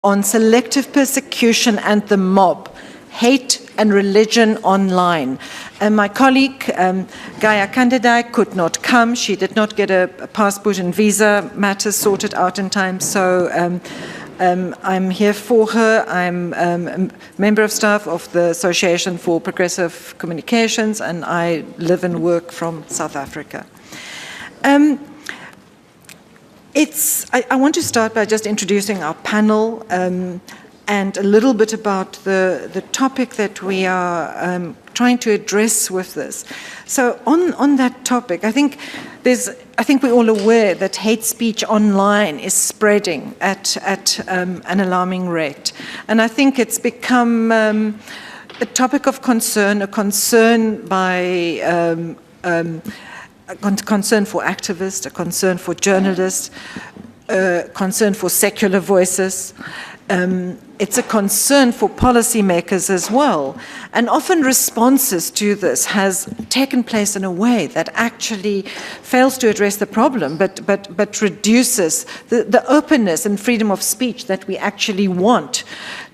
on selective persecution and the mob, hate and religion online. My colleague, Gaia Candidai, could not come. She did not get a passport and visa matters sorted out in time, so I'm here for her. I'm a member of staff of the Association for Progressive Communications, and I live and work from South Africa. I want to start by just introducing our panel and a little bit about the topic that we are trying to address with this. So on that topic, I think we're all aware that hate speech online is spreading at an alarming rate. And I think it's become a topic of concern, a concern by a concern for activists, a concern for journalists, a concern for secular voices. It's a concern for policymakers as well. And often responses to this has taken place in a way that actually fails to address the problem, but reduces the openness and freedom of speech that we actually want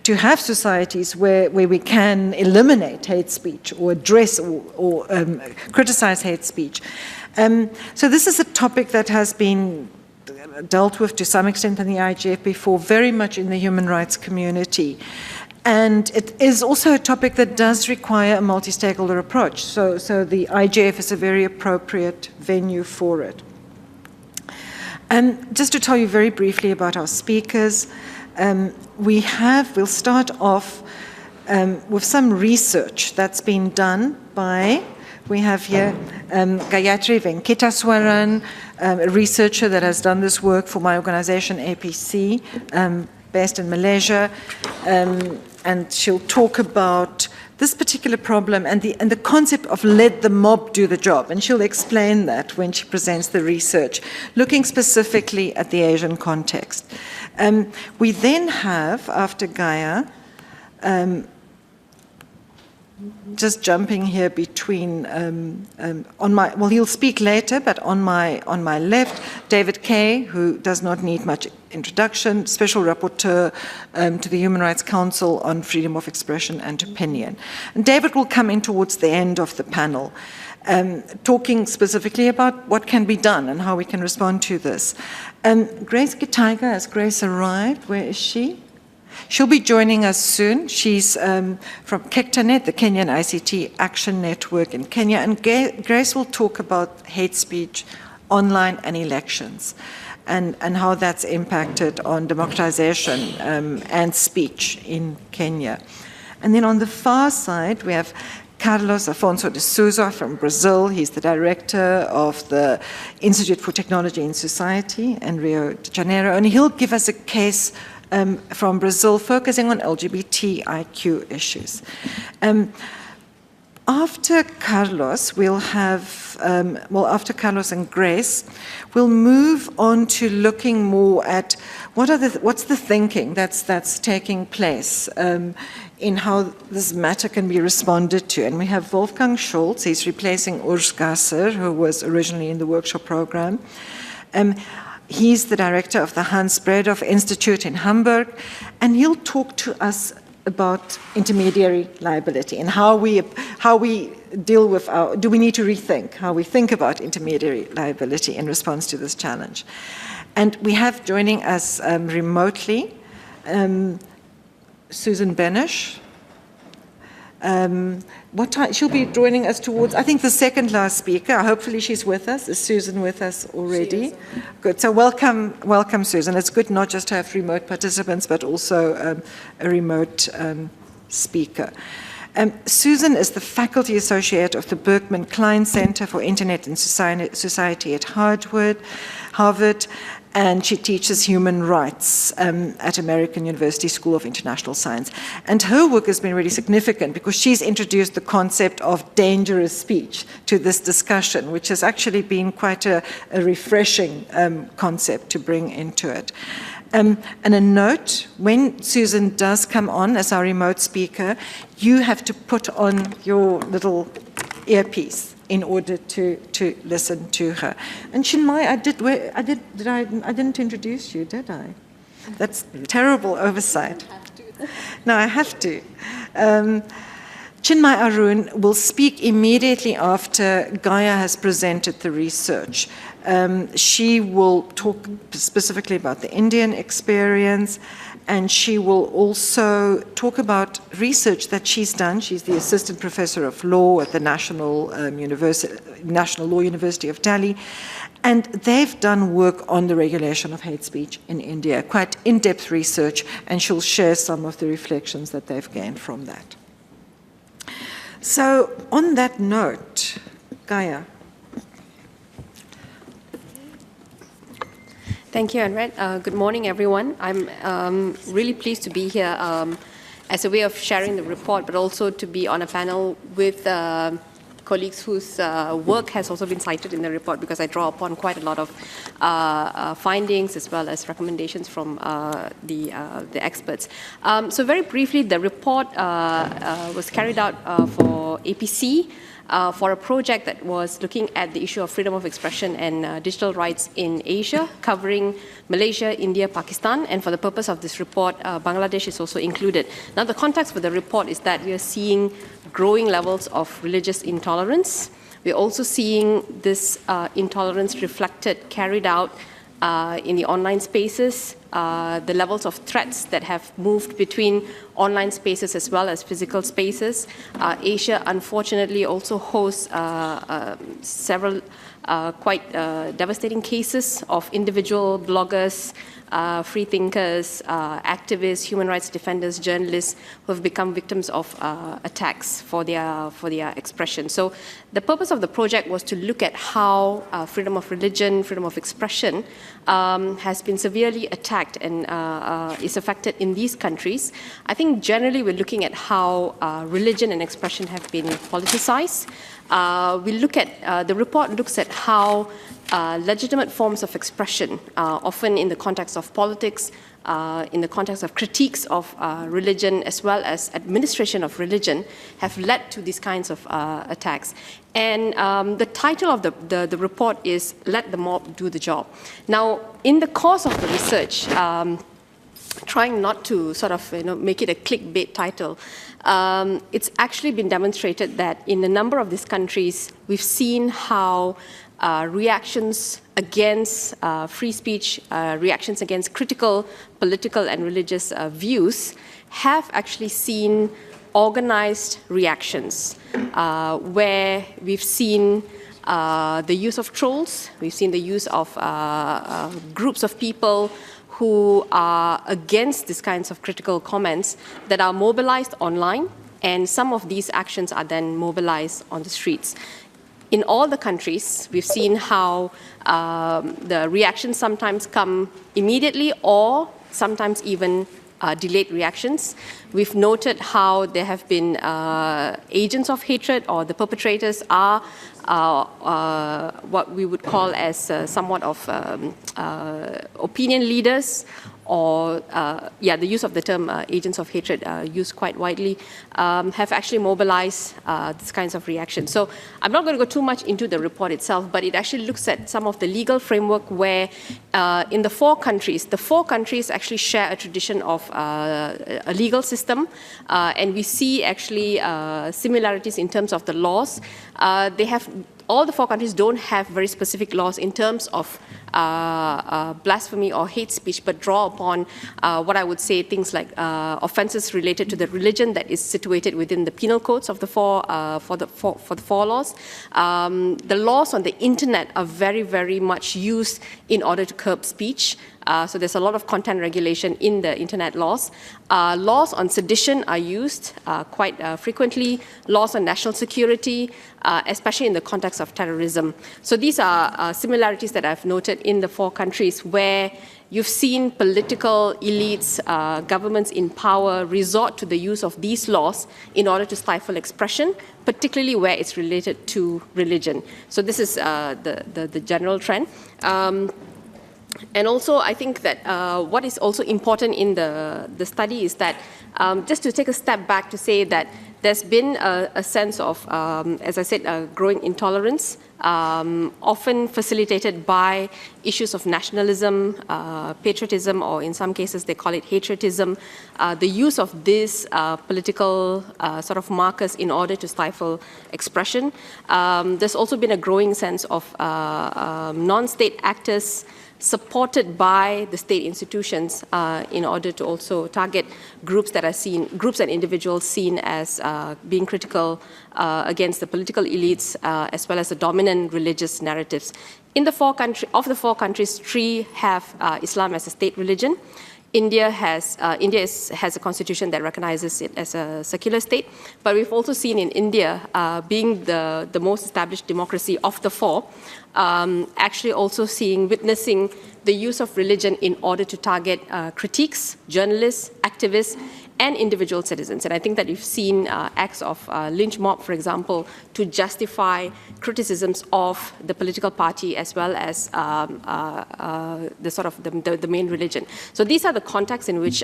to have societies where we can eliminate hate speech or address or criticize hate speech. So this is a topic that has been dealt with to some extent in the IGF before, very much in the human rights community. And it is also a topic that does require a multi-stakeholder approach. So the IGF is a very appropriate venue for it. Just to tell you very briefly about our speakers, we'll start off with some research that's been done by, we have here Gayatri Venkataswaran, a researcher that has done this work for my organization APC, based in Malaysia, and she'll talk about this particular problem and the concept of let the mob do the job, and she'll explain that when she presents the research, looking specifically at the Asian context. We then have, after Gaia, just jumping here between, he'll speak later, but on my left, David Kay, who does not need much introduction, Special Rapporteur to the Human Rights Council on Freedom of Expression and Opinion. And David will come in towards the end of the panel, talking specifically about what can be done and how we can respond to this. Grace Gitaiga, has Grace arrived? Where is she? She'll be joining us soon. She's from KECTANET, the Kenyan ICT Action Network in Kenya, and Grace will talk about hate speech online and elections and how that's impacted on democratization and speech in Kenya. And then on the far side, we have Carlos Afonso de Souza from Brazil. He's the director of the Institute for Technology and Society in Rio de Janeiro, and he'll give us a case from Brazil, focusing on LGBTIQ issues. After Carlos, we'll have, after Carlos and Grace, we'll move on to looking more at what's the thinking that's taking place in how this matter can be responded to. And we have Wolfgang Scholz. He's replacing Urs Gasser, who was originally in the workshop program. He's the director of the Hans Bredow Institute in Hamburg, and he'll talk to us about intermediary liability and how we deal with do we need to rethink how we think about intermediary liability in response to this challenge. And we have joining us remotely Susan Benish. What time? She'll be joining us towards, I think, the second last speaker. Hopefully she's with us. Is Susan with us already? Good. So welcome, Susan. It's good not just to have remote participants, but also a remote speaker. Susan is the faculty associate of the Berkman Klein Center for Internet and Society at Harvard, and she teaches human rights at American University School of International Science. And her work has been really significant because she's introduced the concept of dangerous speech to this discussion, which has actually been quite a refreshing concept to bring into it. And a note, when Susan does come on as our remote speaker, you have to put on your little earpiece in order to listen to her. And Chinmay, I didn't introduce you, did I? That's terrible oversight. No, I have to. Chinmay Arun will speak immediately after Gaia has presented the research. She will talk specifically about the Indian experience, and she will also talk about research that she's done. She's the assistant professor of law at the National Law University of Delhi, and they've done work on the regulation of hate speech in India, quite in-depth research, and she'll share some of the reflections that they've gained from that. So on that note, Gaia. Thank you, Anred. Good morning, everyone. I'm really pleased to be here as a way of sharing the report, but also to be on a panel with colleagues whose work has also been cited in the report, because I draw upon quite a lot of findings as well as recommendations from the experts. So very briefly, the report was carried out for APC, for a project that was looking at the issue of freedom of expression and digital rights in Asia, covering Malaysia, India, Pakistan, and for the purpose of this report, Bangladesh is also included. Now, the context for the report is that we are seeing growing levels of religious intolerance. We're also seeing this intolerance reflected, carried out in the online spaces, the levels of threats that have moved between online spaces as well as physical spaces. Asia, unfortunately, also hosts several quite devastating cases of individual bloggers, free thinkers, activists, human rights defenders, journalists who have become victims of attacks for their expression. So the purpose of the project was to look at how freedom of religion, freedom of expression has been severely attacked and is affected in these countries. I think generally we're looking at how religion and expression have been politicized. We look at, the report looks at how legitimate forms of expression, often in the context of politics, in the context of critiques of religion, as well as administration of religion, have led to these kinds of attacks. And the title of the report is "Let the Mob Do the Job." Now, in the course of the research, trying not to sort of make it a clickbait title, it's actually been demonstrated that in a number of these countries, we've seen how reactions against free speech, reactions against critical political and religious views have actually seen organized reactions where we've seen the use of trolls, we've seen the use of groups of people who are against these kinds of critical comments that are mobilized online, and some of these actions are then mobilized on the streets. In all the countries, we've seen how the reactions sometimes come immediately or sometimes even delayed reactions. We've noted how there have been agents of hatred, or the perpetrators are what we would call as somewhat of opinion leaders, or the use of the term agents of hatred used quite widely, have actually mobilized these kinds of reactions. So I'm not going to go too much into the report itself, but it actually looks at some of the legal framework where in the four countries actually share a tradition of a legal system, and we see actually similarities in terms of the laws. All the four countries don't have very specific laws in terms of blasphemy or hate speech, but draw upon what I would say things like offenses related to the religion that is situated within the penal codes of the four laws. The laws on the internet are very, very much used in order to curb speech. So there's a lot of content regulation in the internet laws. Laws on sedition are used quite frequently. Laws on national security, especially in the context of terrorism. So these are similarities that I've noted in the four countries where you've seen political elites, governments in power resort to the use of these laws in order to stifle expression, particularly where it's related to religion. So this is the general trend. And also, I think that what is also important in the study is that just to take a step back to say that there's been a sense of, as I said, growing intolerance, often facilitated by issues of nationalism, patriotism, or in some cases they call it hatredism, the use of these political sort of markers in order to stifle expression. There's also been a growing sense of non-state actors supported by the state institutions in order to also target groups that are seen, groups and individuals seen as being critical against the political elites as well as the dominant religious narratives. In the four countries, 3 have Islam as a state religion. India has a constitution that recognizes it as a secular state, but we've also seen in India, being the most established democracy of the 4, actually also witnessing the use of religion in order to target critiques, journalists, activists, and individual citizens. And I think that you've seen acts of lynch mob, for example, to justify criticisms of the political party as well as the main religion. So these are the contexts in which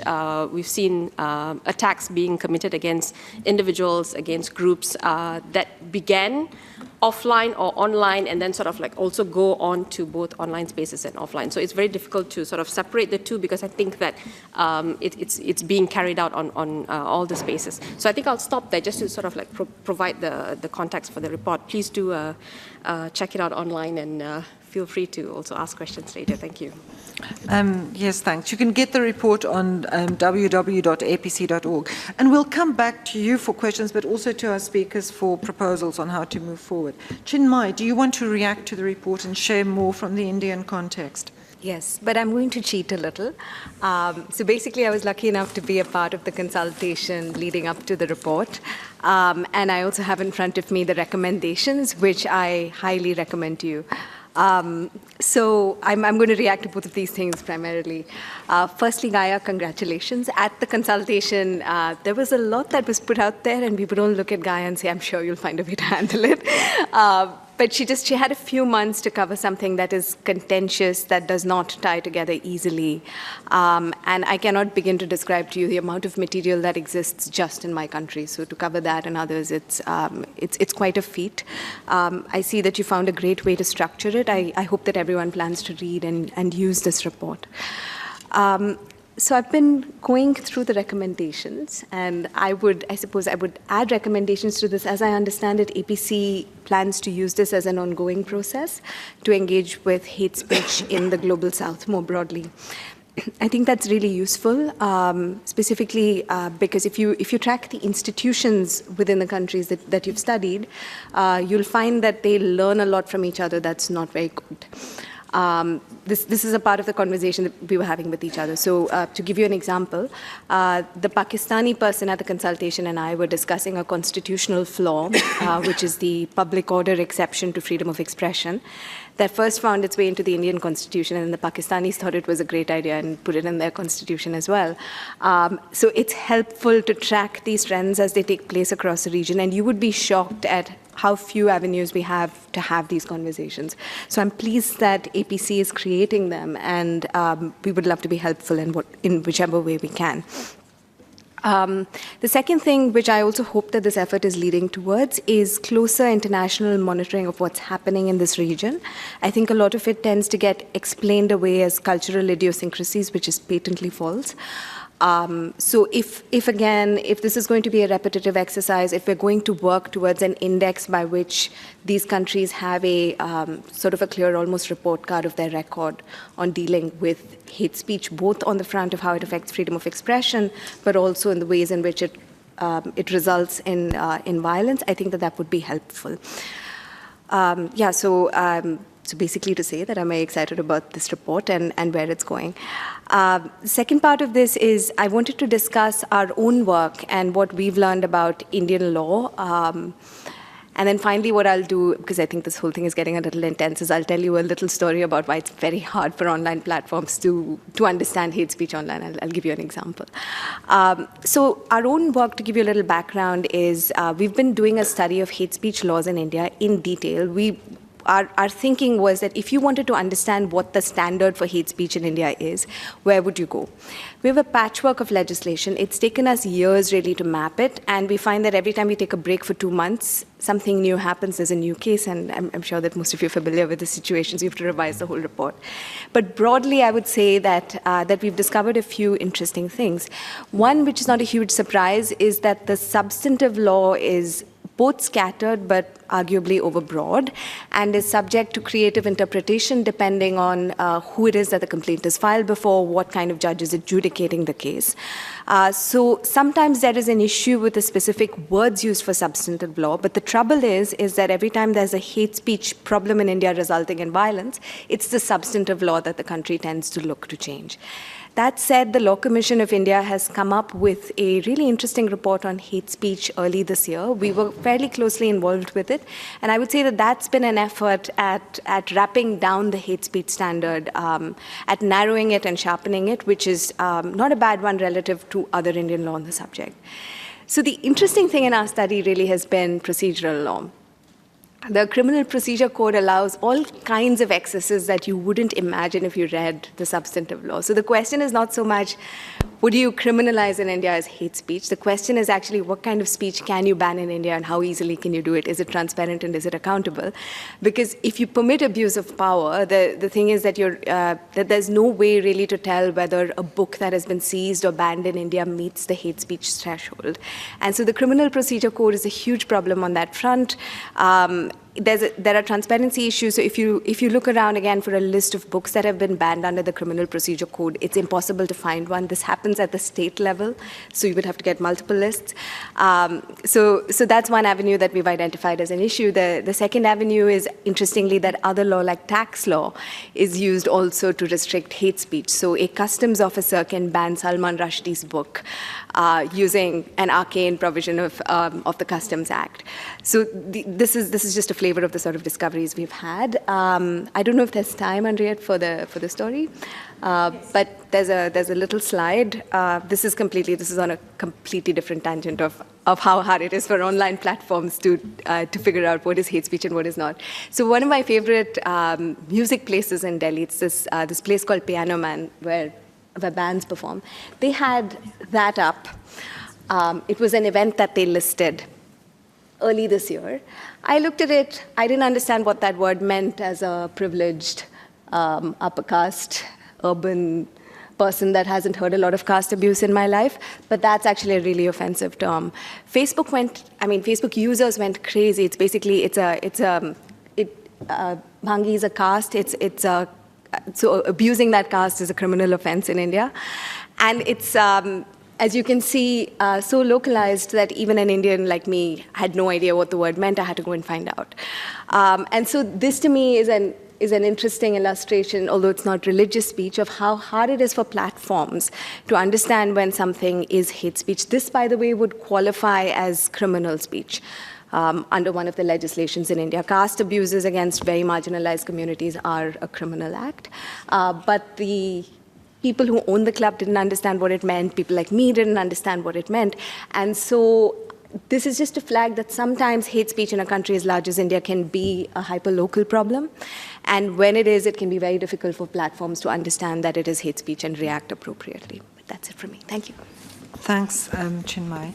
we've seen attacks being committed against individuals, against groups that began offline or online, and then sort of like also go on to both online spaces and offline. So it's very difficult to sort of separate the two, because I think that it's being carried out on all the spaces. So I think I'll stop there just to sort of like provide the context for the report. Please do check it out online, and feel free to also ask questions later. Thank you. Yes, thanks. You can get the report on www.apc.org. And we'll come back to you for questions, but also to our speakers for proposals on how to move forward. Chinmay, do you want to react to the report and share more from the Indian context? Yes, but I'm going to cheat a little. So basically, I was lucky enough to be a part of the consultation leading up to the report. And I also have in front of me the recommendations, which I highly recommend to you. So I'm going to react to both of these things primarily. Firstly, Gaia, congratulations. At the consultation, there was a lot that was put out there, and people don't look at Gaia and say, I'm sure you'll find a way to handle it. But she had a few months to cover something that is contentious, that does not tie together easily. And I cannot begin to describe to you the amount of material that exists just in my country. So to cover that and others, it's quite a feat. I see that you found a great way to structure it. I hope that everyone plans to read and use this report. So I've been going through the recommendations, and I suppose I would add recommendations to this. As I understand it, APC plans to use this as an ongoing process to engage with hate speech in the Global South more broadly. I think that's really useful, specifically because if you track the institutions within the countries that you've studied, you'll find that they learn a lot from each other that's not very good. This is a part of the conversation that we were having with each other. So to give you an example, the Pakistani person at the consultation and I were discussing a constitutional flaw, which is the public order exception to freedom of expression, that first found its way into the Indian constitution, and the Pakistanis thought it was a great idea and put it in their constitution as well. So it's helpful to track these trends as they take place across the region, and you would be shocked at how few avenues we have to have these conversations. So I'm pleased that APC is creating them, and we would love to be helpful in whichever way we can. The second thing, which I also hope that this effort is leading towards, is closer international monitoring of what's happening in this region. I think a lot of it tends to get explained away as cultural idiosyncrasies, which is patently false. So if this is going to be a repetitive exercise, if we're going to work towards an index by which these countries have a sort of a clear, almost report card of their record on dealing with hate speech, both on the front of how it affects freedom of expression, but also in the ways in which it results in violence, I think that would be helpful. So basically to say that I'm very excited about this report and where it's going. The second part of this is I wanted to discuss our own work and what we've learned about Indian law. And then finally what I'll do, because I think this whole thing is getting a little intense, is I'll tell you a little story about why it's very hard for online platforms to understand hate speech online. I'll give you an example. So our own work, to give you a little background, is we've been doing a study of hate speech laws in India in detail. our thinking was that if you wanted to understand what the standard for hate speech in India is, where would you go? We have a patchwork of legislation. It's taken us years really to map it, and we find that every time we take a break for 2 months, something new happens. There's a new case, and I'm sure that most of you are familiar with the situations. You have to revise the whole report. But broadly, I would say that, that we've discovered a few interesting things. One, which is not a huge surprise, is that the substantive law is both scattered but arguably overbroad, and is subject to creative interpretation depending on who it is that the complaint is filed before, what kind of judge is adjudicating the case. So sometimes there is an issue with the specific words used for substantive law, but the trouble is that every time there's a hate speech problem in India resulting in violence, it's the substantive law that the country tends to look to change. That said, the Law Commission of India has come up with a really interesting report on hate speech early this year. We were fairly closely involved with it, and I would say that that's been an effort at wrapping down the hate speech standard, at narrowing it and sharpening it, which is not a bad one relative to other Indian law on the subject. So the interesting thing in our study really has been procedural law. The Criminal Procedure Code allows all kinds of excesses that you wouldn't imagine if you read the substantive law. So the question is not so much, would you criminalize in India as hate speech? The question is actually, what kind of speech can you ban in India and how easily can you do it? Is it transparent and is it accountable? Because if you permit abuse of power, the thing is that, that there's no way really to tell whether a book that has been seized or banned in India meets the hate speech threshold. And so the Criminal Procedure Code is a huge problem on that front. There are transparency issues. So if you look around again for a list of books that have been banned under the Criminal Procedure Code, it's impossible to find one. This happens at the state level, so you would have to get multiple lists. So that's one avenue that we've identified as an issue. The second avenue is, interestingly, that other law like tax law is used also to restrict hate speech. So a customs officer can ban Salman Rushdie's book using an arcane provision of the Customs Act. So this is just a flavor of the sort of discoveries we've had. I don't know if there's time, Henriette, for the story, but there's a little slide. This is on a completely different tangent of how hard it is for online platforms to figure out what is hate speech and what is not. So one of my favorite music places in Delhi, it's this place called Piano Man, where bands perform. They had that up. It was an event that they listed early this year. I looked at it. I didn't understand what that word meant as a privileged, upper caste, urban person that hasn't heard a lot of caste abuse in my life, but that's actually a really offensive term. Facebook users went crazy. It's basically, Bhangi is a caste. So abusing that caste is a criminal offense in India. And it's, as you can see, so localized that even an Indian like me had no idea what the word meant. I had to go and find out. And so this, to me, is an interesting illustration, although it's not religious speech, of how hard it is for platforms to understand when something is hate speech. This, by the way, would qualify as criminal speech under one of the legislations in India. Caste abuses against very marginalized communities are a criminal act. But the people who own the club didn't understand what it meant. People like me didn't understand what it meant. And so this is just a flag that sometimes hate speech in a country as large as India can be a hyper-local problem. And when it is, it can be very difficult for platforms to understand that it is hate speech and react appropriately. But that's it from me. Thank you. Thanks, Chinmay.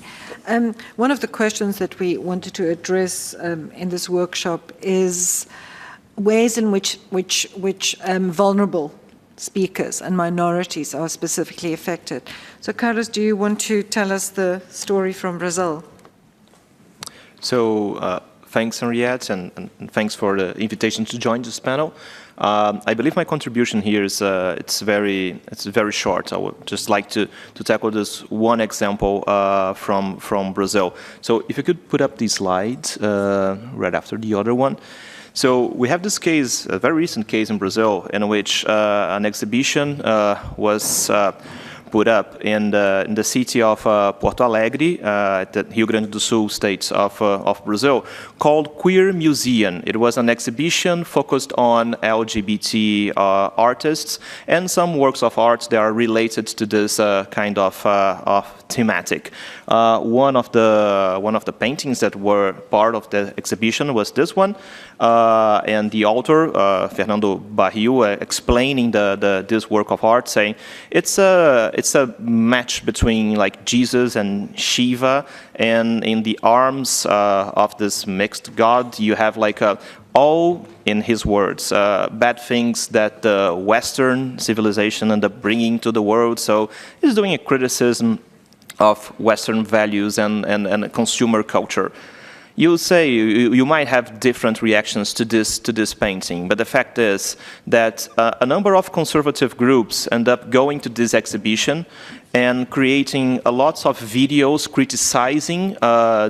One of the questions that we wanted to address in this workshop is ways in which vulnerable speakers and minorities are specifically affected. So, Carlos, do you want to tell us the story from Brazil? So, thanks, Henriette, and thanks for the invitation to join this panel. I believe my contribution here is it's very short. I would just like to tackle this one example from Brazil. So, if you could put up these slides right after the other one. So we have this case, a very recent case in Brazil, in which an exhibition was put up in the city of Porto Alegre, the Rio Grande do Sul state of Brazil, called Queer Museum. It was an exhibition focused on LGBT artists and some works of art that are related to this kind of thematic. One of the paintings that were part of the exhibition was this one, and the author, Fernando Barril, explaining this work of art, saying it's a match between like Jesus and Shiva, and in the arms of this mixed god, you have like all, in his words, bad things that the Western civilization ended up bringing to the world. So he's doing a criticism of Western values and consumer culture. You say you might have different reactions to this painting, but the fact is that a number of conservative groups end up going to this exhibition and creating lots of videos criticizing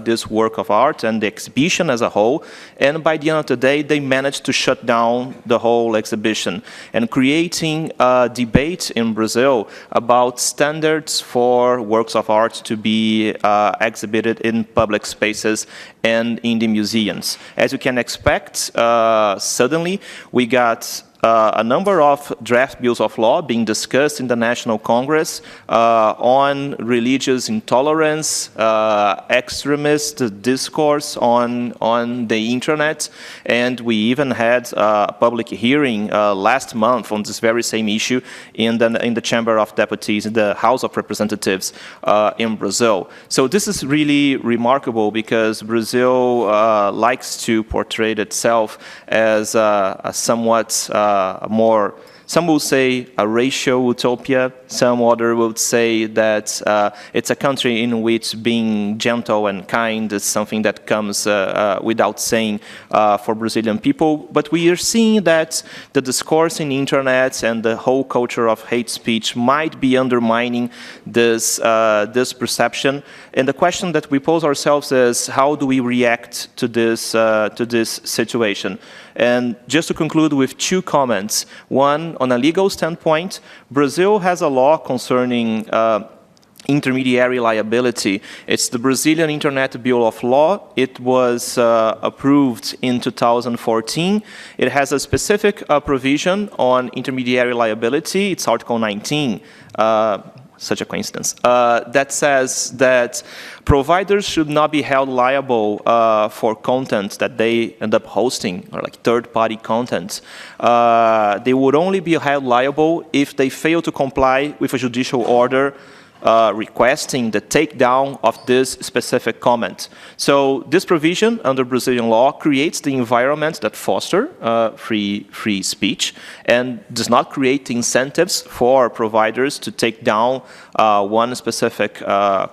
this work of art and the exhibition as a whole. And by the end of the day, they managed to shut down the whole exhibition and creating a debate in Brazil about standards for works of art to be exhibited in public spaces and in the museums. As you can expect, suddenly we got a number of draft bills of law being discussed in the National Congress on religious intolerance, extremist discourse on the internet, and we even had a public hearing last month on this very same issue in the Chamber of Deputies, in the House of Representatives in Brazil. So this is really remarkable because Brazil likes to portray itself as a somewhat more, some will say a racial utopia, some other would say that it's a country in which being gentle and kind is something that comes without saying for Brazilian people. But we are seeing that the discourse in the internet and the whole culture of hate speech might be undermining this perception. And the question that we pose ourselves is, how do we react to this situation? And just to conclude with two comments. One, on a legal standpoint, Brazil has a law concerning intermediary liability. It's the Brazilian Internet Bill of Law. It was approved in 2014. It has a specific provision on intermediary liability. It's Article 19. Such a coincidence, that says that providers should not be held liable for content that they end up hosting, or like third-party content. They would only be held liable if they fail to comply with a judicial order requesting the takedown of this specific comment. So this provision under Brazilian law creates the environment that foster free speech and does not create incentives for providers to take down one specific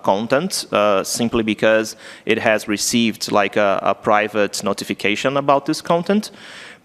content simply because it has received like a private notification about this content.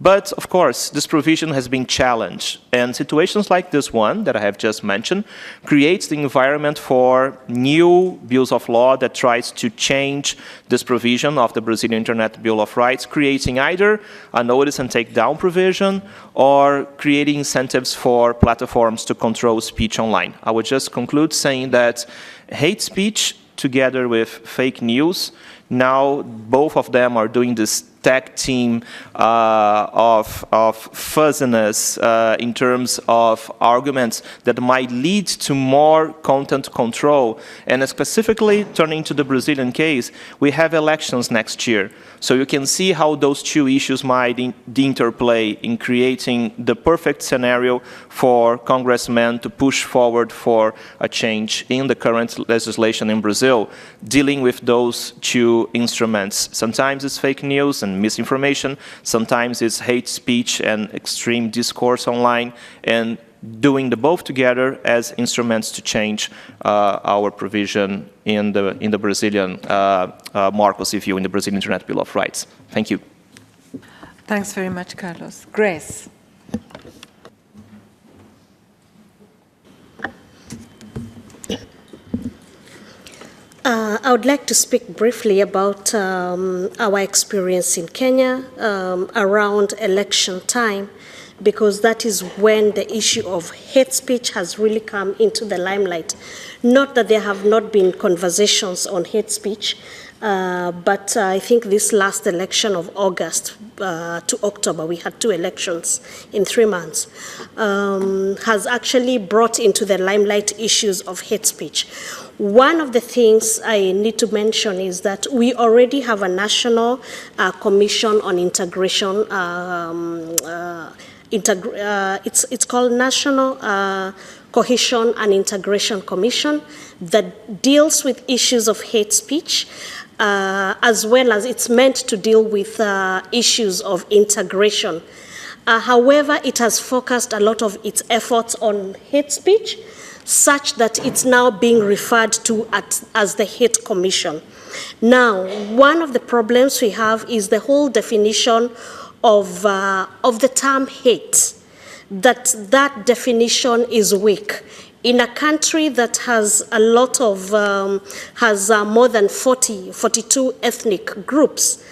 But, of course, this provision has been challenged, and situations like this one that I have just mentioned creates the environment for new bills of law that tries to change this provision of the Brazilian Internet Bill of Rights, creating either a notice and take down provision or creating incentives for platforms to control speech online. I would just conclude saying that hate speech together with fake news, now both of them are doing this tag team of fuzziness in terms of arguments that might lead to more content control. And specifically, turning to the Brazilian case, we have elections next year. So you can see how those two issues might interplay in creating the perfect scenario for congressmen to push forward for a change in the current legislation in Brazil, dealing with those two instruments. Sometimes it's fake news and misinformation, sometimes it's hate speech and extreme discourse online, and doing the both together as instruments to change our provision in the Brazilian Marcos, if you, in the Brazilian Internet Bill of Rights. Thank you. Thanks very much, Carlos. Grace. I would like to speak briefly about our experience in Kenya around election time, because that is when the issue of hate speech has really come into the limelight. Not that there have not been conversations on hate speech, but I think this last election of August to October, we had 2 elections in 3 months, has actually brought into the limelight issues of hate speech. One of the things I need to mention is that we already have a national commission on integration. It's called National Cohesion and Integration Commission that deals with issues of hate speech, as well as it's meant to deal with issues of integration. However, it has focused a lot of its efforts on hate speech, such that it's now being referred to as the Hate Commission. Now, one of the problems we have is the whole definition of the term hate, that definition is weak. In a country that has a lot of, more than 42 ethnic groups,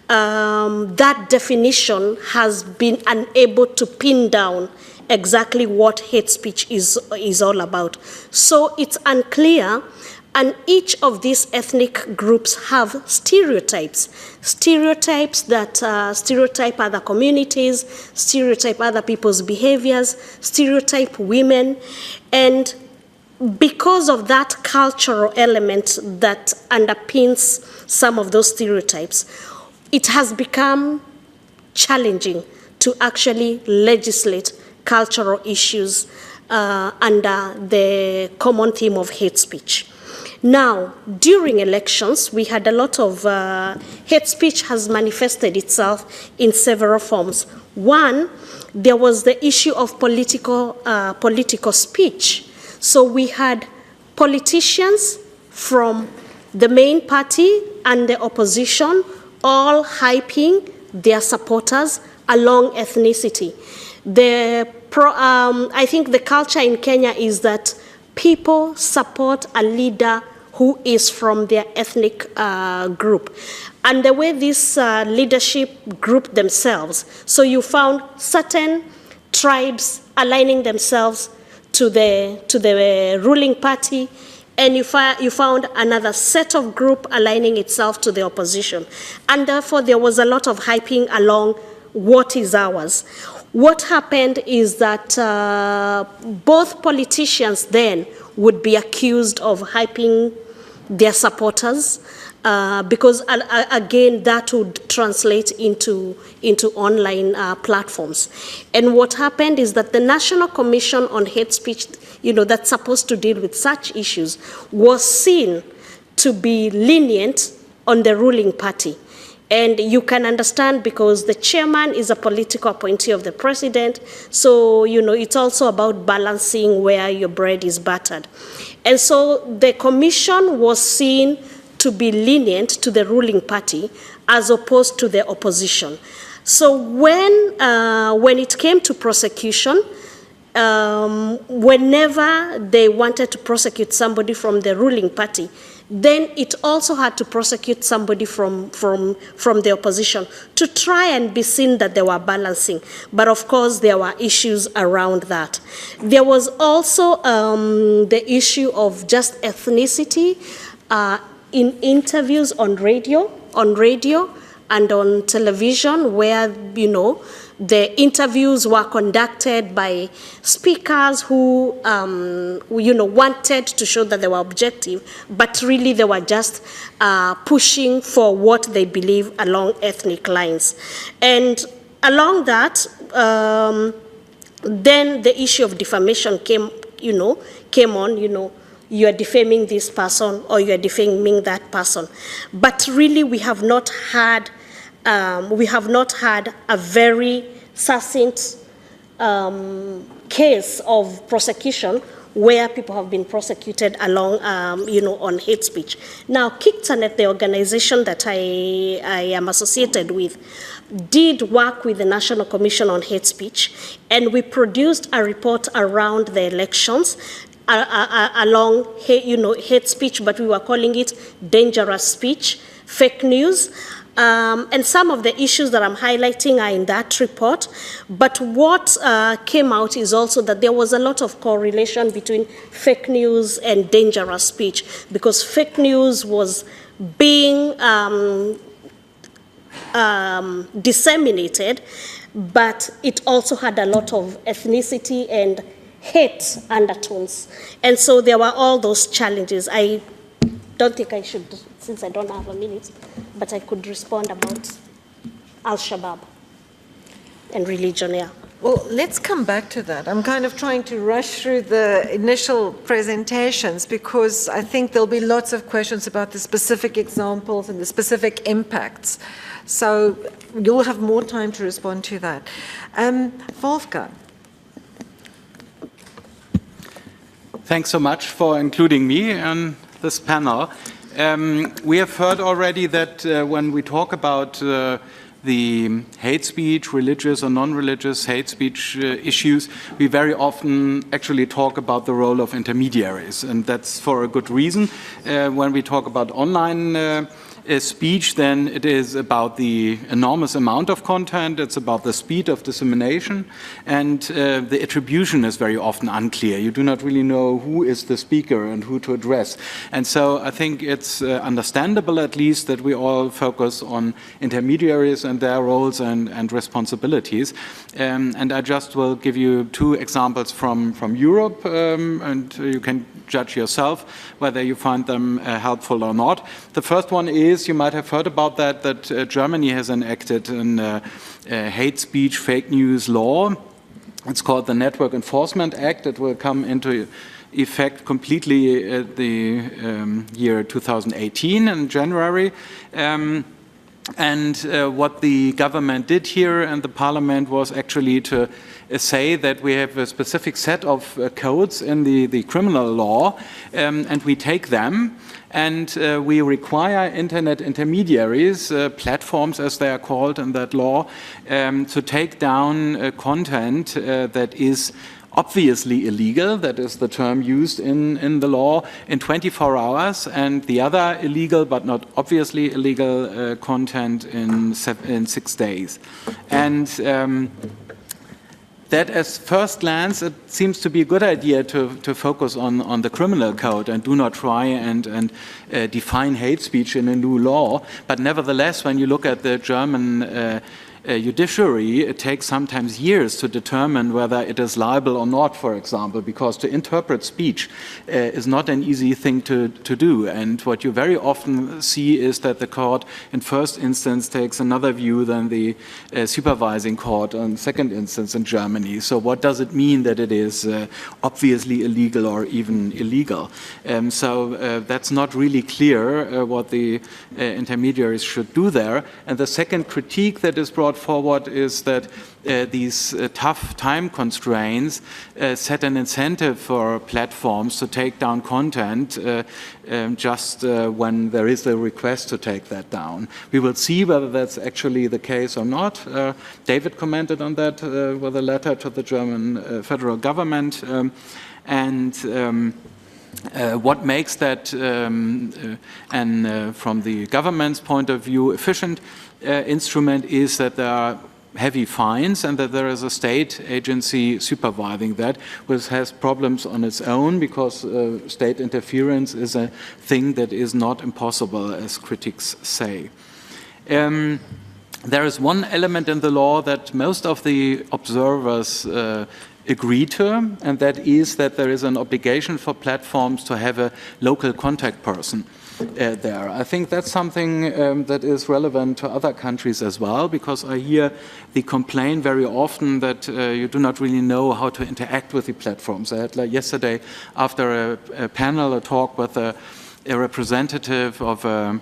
that definition has been unable to pin down exactly what hate speech is all about. So it's unclear, and each of these ethnic groups have stereotypes that stereotype other communities, stereotype other people's behaviors, stereotype women, and because of that cultural element that underpins some of those stereotypes, it has become challenging to actually legislate cultural issues under the common theme of hate speech. Now, during elections, we had a lot of hate speech has manifested itself in several forms. One, there was the issue of political speech. So we had politicians from the main party and the opposition all hyping their supporters along ethnicity. I think the culture in Kenya is that people support a leader who is from their ethnic group. And the way this leadership grouped themselves, so you found certain tribes aligning themselves to the ruling party, and you found another set of group aligning itself to the opposition. And therefore, there was a lot of hyping along what is ours. What happened is that both politicians then would be accused of hyping their supporters, because again, that would translate into online platforms. And what happened is that the National Commission on Hate Speech, that's supposed to deal with such issues, was seen to be lenient on the ruling party. And you can understand, because the chairman is a political appointee of the president, so it's also about balancing where your bread is buttered. And so the commission was seen to be lenient to the ruling party as opposed to the opposition. So when it came to prosecution, whenever they wanted to prosecute somebody from the ruling party, then it also had to prosecute somebody from the opposition to try and be seen that they were balancing. But of course, there were issues around that. There was also the issue of just ethnicity in interviews on radio and on television, where, the interviews were conducted by speakers who, wanted to show that they were objective, but really they were just pushing for what they believe along ethnic lines. And along that, then the issue of defamation came on, you are defaming this person or you are defaming that person. But really, we have not had a very succinct case of prosecution where people have been prosecuted along, on hate speech. Now, XII, the organization that I am associated with, did work with the National Commission on Hate Speech, and we produced a report around the elections. along hate speech, but we were calling it dangerous speech, fake news. And some of the issues that I'm highlighting are in that report. But what came out is also that there was a lot of correlation between fake news and dangerous speech, because fake news was being disseminated, but it also had a lot of ethnicity and hate undertones. And so there were all those challenges. I don't think I should, since I don't have a minute, but I could respond about Al-Shabaab and religion, yeah. Well, let's come back to that. I'm kind of trying to rush through the initial presentations because I think there'll be lots of questions about the specific examples and the specific impacts. So you'll have more time to respond to that. Wolfgang. Thanks so much for including me on this panel. We have heard already that when we talk about the hate speech, religious or non-religious hate speech issues, we very often actually talk about the role of intermediaries, and that's for a good reason. When we talk about online speech, then it is about the enormous amount of content, it's about the speed of dissemination, and the attribution is very often unclear. You do not really know who is the speaker and who to address. And so I think it's understandable at least that we all focus on intermediaries and their roles and responsibilities. And I just will give you two examples from Europe, and you can judge yourself whether you find them helpful or not. The first one is, you might have heard about that Germany has enacted a hate speech, fake news law. It's called the Network Enforcement Act. It will come into effect completely at the year 2018 in January. And what the government did here and the parliament was actually to say that we have a specific set of codes in the criminal law, and we take them and we require internet intermediaries, platforms as they are called in that law, to take down content that is obviously illegal, that is the term used in the law, in 24 hours, and the other illegal but not obviously illegal content in 6 days. And that at first glance, it seems to be a good idea to focus on the criminal code and do not try and define hate speech in a new law. But nevertheless, when you look at the German judiciary, it takes sometimes years to determine whether it is liable or not, for example, because to interpret speech is not an easy thing to do. And what you very often see is that the court in first instance takes another view than the supervising court in second instance in Germany. So what does it mean that it is obviously illegal or even illegal? So that's not really clear what the intermediaries should do there. And the second critique that is brought forward is that these tough time constraints set an incentive for platforms to take down content just when there is a request to take that down. We will see whether that's actually the case or not. David commented on that with a letter to the German federal government. What makes that, from the government's point of view, efficient instrument is that there are heavy fines and that there is a state agency supervising that, which has problems on its own because state interference is a thing that is not impossible, as critics say. There is one element in the law that most of the observers agree to, and that is that there is an obligation for platforms to have a local contact person there. I think that's something that is relevant to other countries as well, because I hear the complaint very often that you do not really know how to interact with the platforms. I had yesterday, after a panel, a talk with a representative of an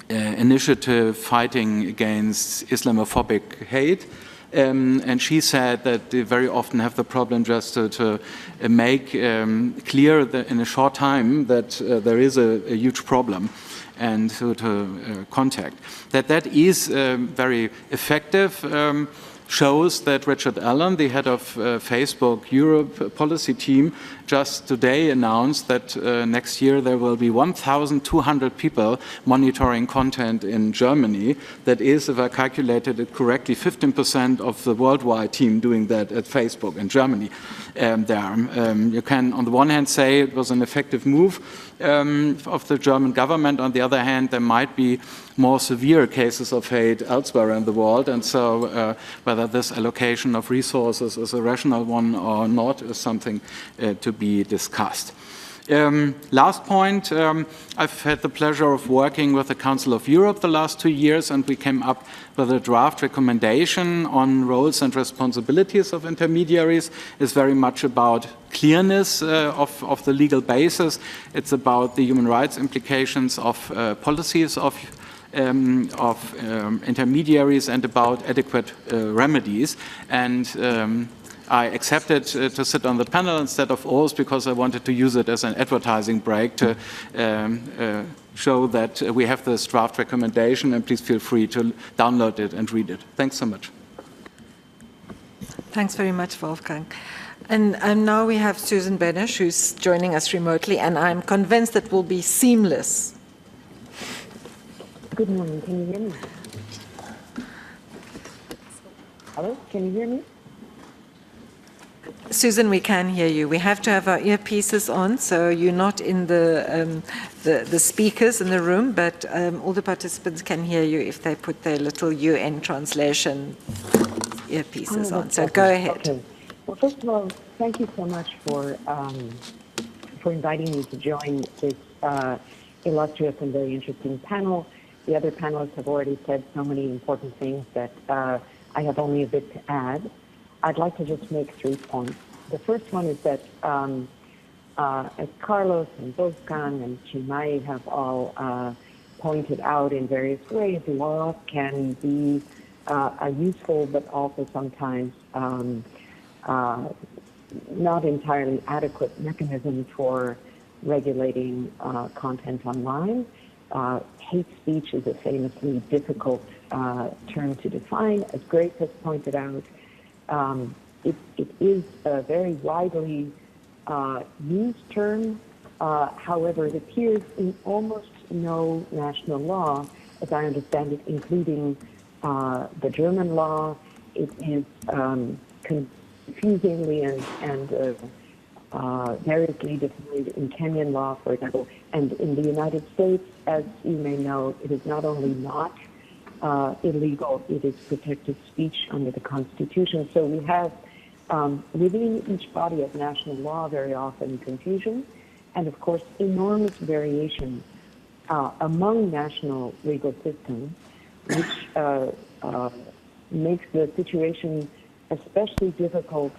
initiative fighting against Islamophobic hate. And she said that they very often have the problem just to make clear that in a short time that there is a huge problem and to contact. That is very effective. Shows that Richard Allen, the head of Facebook Europe policy team, just today announced that next year there will be 1,200 people monitoring content in Germany. That is, if I calculated it correctly, 15% of the worldwide team doing that at Facebook in Germany. You can, on the one hand, say it was an effective move of the German government. On the other hand, there might be more severe cases of hate elsewhere in the world, and so whether this allocation of resources is a rational one or not is something to be discussed. Last point, I've had the pleasure of working with the Council of Europe the last 2 years, and we came up with a draft recommendation on roles and responsibilities of intermediaries. It's very much about clearness of the legal basis. It's about the human rights implications of policies of intermediaries and about adequate remedies. And I accepted to sit on the panel instead of Urs because I wanted to use it as an advertising break to show that we have this draft recommendation, and please feel free to download it and read it. Thanks so much. Thanks very much, Wolfgang. And now we have Susan Benesch, who's joining us remotely, and I'm convinced it will be seamless. Good morning. Can you hear me? Hello? Can you hear me? Susan, we can hear you. We have to have our earpieces on, so you're not in the speakers in the room, but all the participants can hear you if they put their little UN translation earpieces on. So go ahead. Okay. Well, first of all, thank you so much for inviting me to join this illustrious and very interesting panel. The other panelists have already said so many important things that I have only a bit to add. I'd like to just make 3 points. The first one is that as Carlos and Wolfgang and Chimay have all pointed out in various ways, law can be a useful but also sometimes not entirely adequate mechanism for regulating content online. Hate speech is a famously difficult term to define, as Grace has pointed out. It is a very widely used term. However, it appears in almost no national law, as I understand it, including the German law. It is confusingly and variously defined in Kenyan law, for example. And in the United States, as you may know, it is not only not illegal, it is protected speech under the Constitution. So we have within each body of national law very often confusion and, of course, enormous variation among national legal systems, which makes the situation especially difficult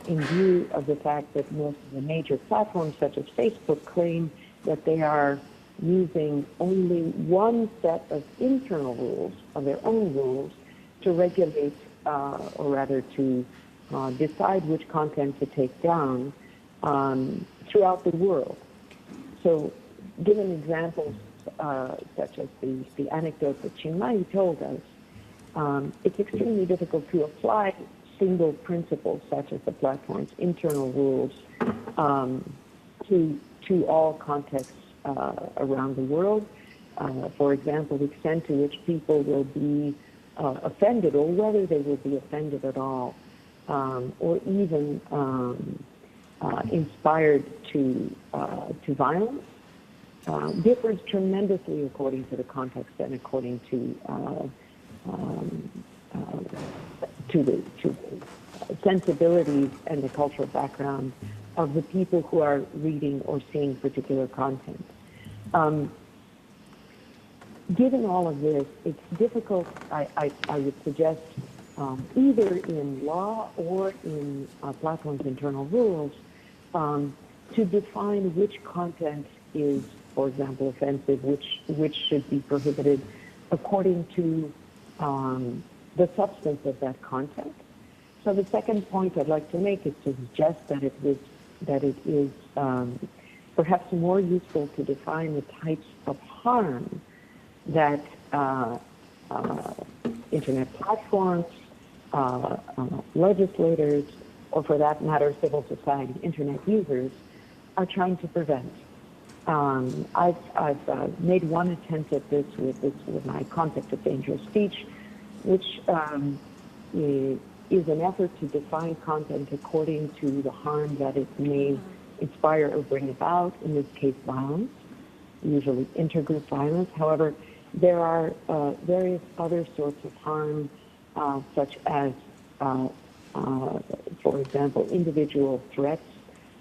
in view of the fact that most of the major platforms, such as Facebook, claim that they are using only one set of internal rules, of their own rules, to regulate, or rather to decide which content to take down throughout the world. So given examples such as the anecdote that Chimay told us, it's extremely difficult to apply single principles such as the platform's internal rules to all contexts around the world. For example, the extent to which people will be offended, or whether they will be offended at all, or even inspired to violence, differs tremendously according to the context and according to the sensibilities and the cultural background of the people who are reading or seeing particular content. Given all of this, it's difficult, I would suggest, either in law or in platforms' internal rules, to define which content is, for example, offensive, which should be prohibited according to the substance of that content. So the second point I'd like to make is to suggest that it is perhaps more useful to define the types of harm that internet platforms, legislators, or for that matter, civil society, internet users, are trying to prevent. I've made one attempt at this with my concept of dangerous speech, which is an effort to define content according to the harm that it may inspire or bring about, in this case violence, usually intergroup violence. However, there are various other sorts of harm, such as, for example, individual threats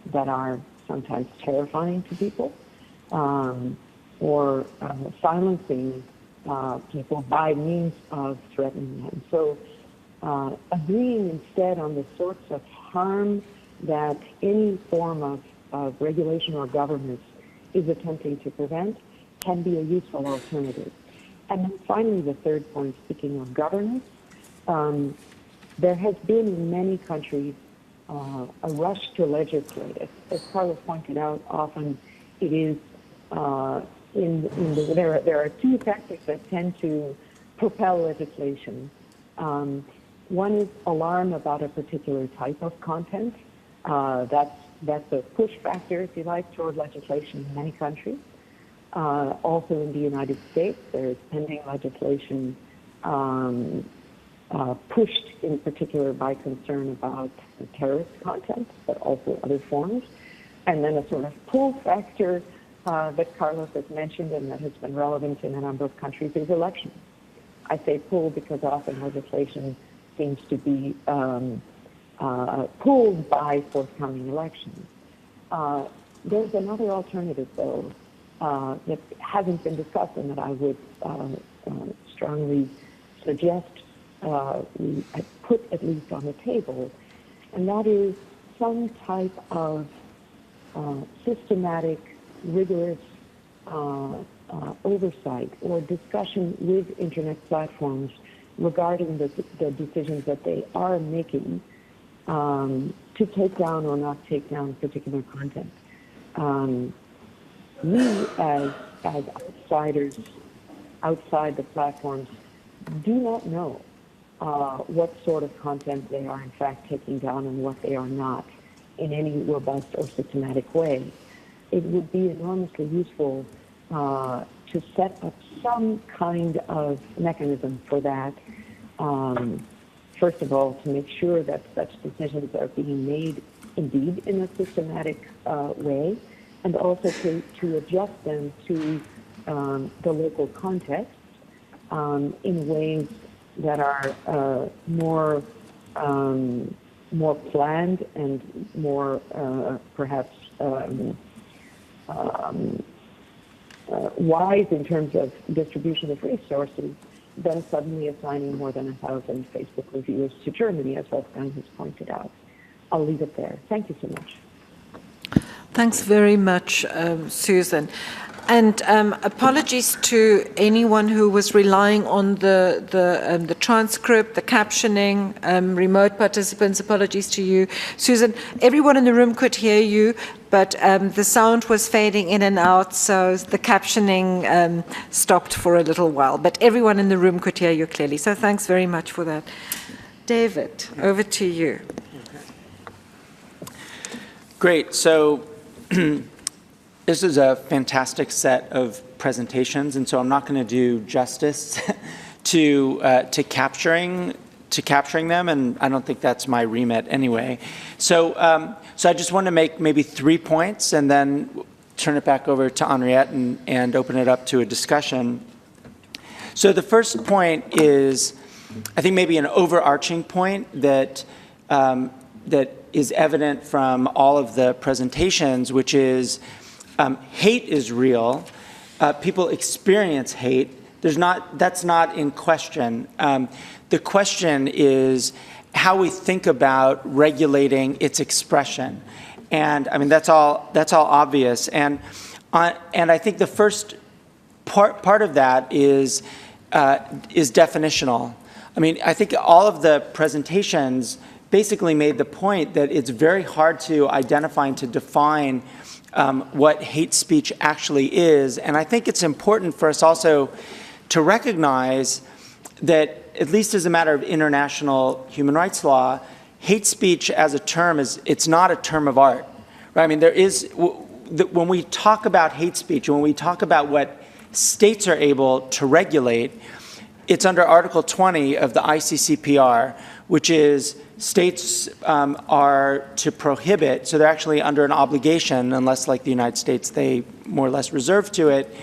that are sometimes terrifying to people, or silencing people by means of threatening them. So agreeing instead on the sorts of harm that any form of regulation or governance is attempting to prevent can be a useful alternative. And then finally, the third point, speaking of governance, there has been in many countries a rush to legislate it. As Carlos pointed out, often it is there are two factors that tend to propel legislation. One is alarm about a particular type of content. That's a push factor, if you like, toward legislation in many countries. Also in the United States, there is pending legislation pushed in particular by concern about terrorist content, but also other forms. And then a sort of pull factor that Carlos has mentioned and that has been relevant in a number of countries is elections. I say pull because often legislation seems to be pulled by forthcoming elections. There's another alternative, though, that hasn't been discussed and that I would strongly suggest we put at least on the table, and that is some type of systematic, rigorous oversight or discussion with Internet platforms regarding the decisions that they are making to take down or not take down particular content. We, as outsiders outside the platforms, do not know what sort of content they are in fact taking down and what they are not in any robust or systematic way. It would be enormously useful to set up some kind of mechanism for that. First of all, to make sure that such decisions are being made indeed in a systematic way, and also to adjust them to the local context in ways that are more planned and more perhaps wise in terms of distribution of resources than suddenly assigning more than 1,000 Facebook reviewers to Germany, as Wolfgang has pointed out. I'll leave it there. Thank you so much. Thanks very much, Susan. And apologies to anyone who was relying on the transcript, the captioning, remote participants, apologies to you. Susan, everyone in the room could hear you, but the sound was fading in and out, so the captioning stopped for a little while. But everyone in the room could hear you clearly, so thanks very much for that. David, over to you. Great. So this is a fantastic set of presentations, and so I'm not going to do justice to capturing them, and I don't think that's my remit anyway. So I just want to make maybe 3 points, and then turn it back over to Henriette and open it up to a discussion. So the first point is, I think maybe an overarching point that that is evident from all of the presentations, which is hate is real. People experience hate. That's not in question. The question is how we think about regulating its expression, and I mean that's all obvious. And I think the first part of that is definitional. I mean, I think all of the presentations basically made the point that it's very hard to identify and to define what hate speech actually is. And I think it's important for us also to recognize that, at least as a matter of international human rights law, hate speech as a term it's not a term of art, right? I mean, when we talk about hate speech, when we talk about what states are able to regulate, it's under Article 20 of the ICCPR, which is states are to prohibit, so they're actually under an obligation, unless like the United States, they more or less reserve to it,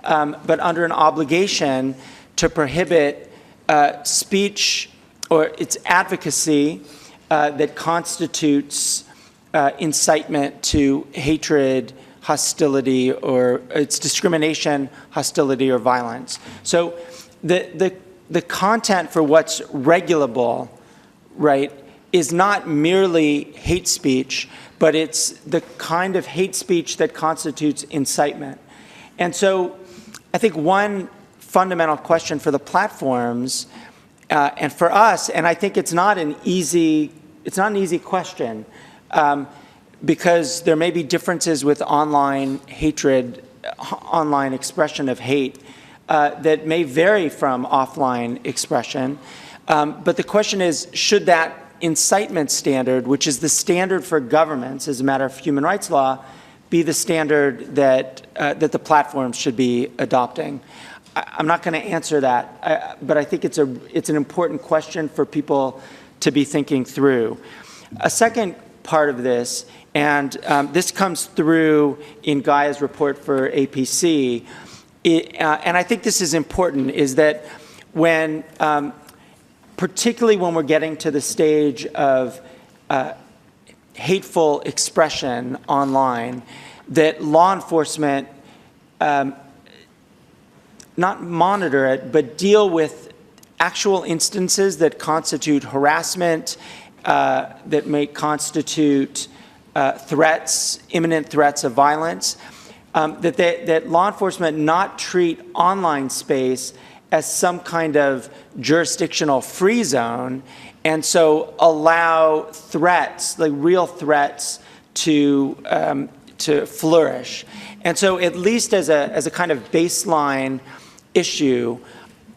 but under an obligation to prohibit speech or its advocacy that constitutes incitement to hatred, hostility, or it's discrimination, hostility, or violence. So the content for what's regulable, right, is not merely hate speech, but it's the kind of hate speech that constitutes incitement. And so I think one fundamental question for the platforms and for us, and I think it's not an easy question, because there may be differences with online hatred, online expression of hate that may vary from offline expression. But the question is, should that incitement standard, which is the standard for governments as a matter of human rights law, be the standard that the platforms should be adopting? I'm not going to answer that, but I think it's an important question for people to be thinking through. A second part of this, and this comes through in Gaia's report for APC, and I think this is important, is that when, particularly when we're getting to the stage of hateful expression online, that law enforcement not monitor it, but deal with actual instances that constitute harassment, that may constitute threats, imminent threats of violence, that law enforcement not treat online space as some kind of jurisdictional free zone, and so allow threats, like real threats, to flourish. And so at least as a kind of baseline issue,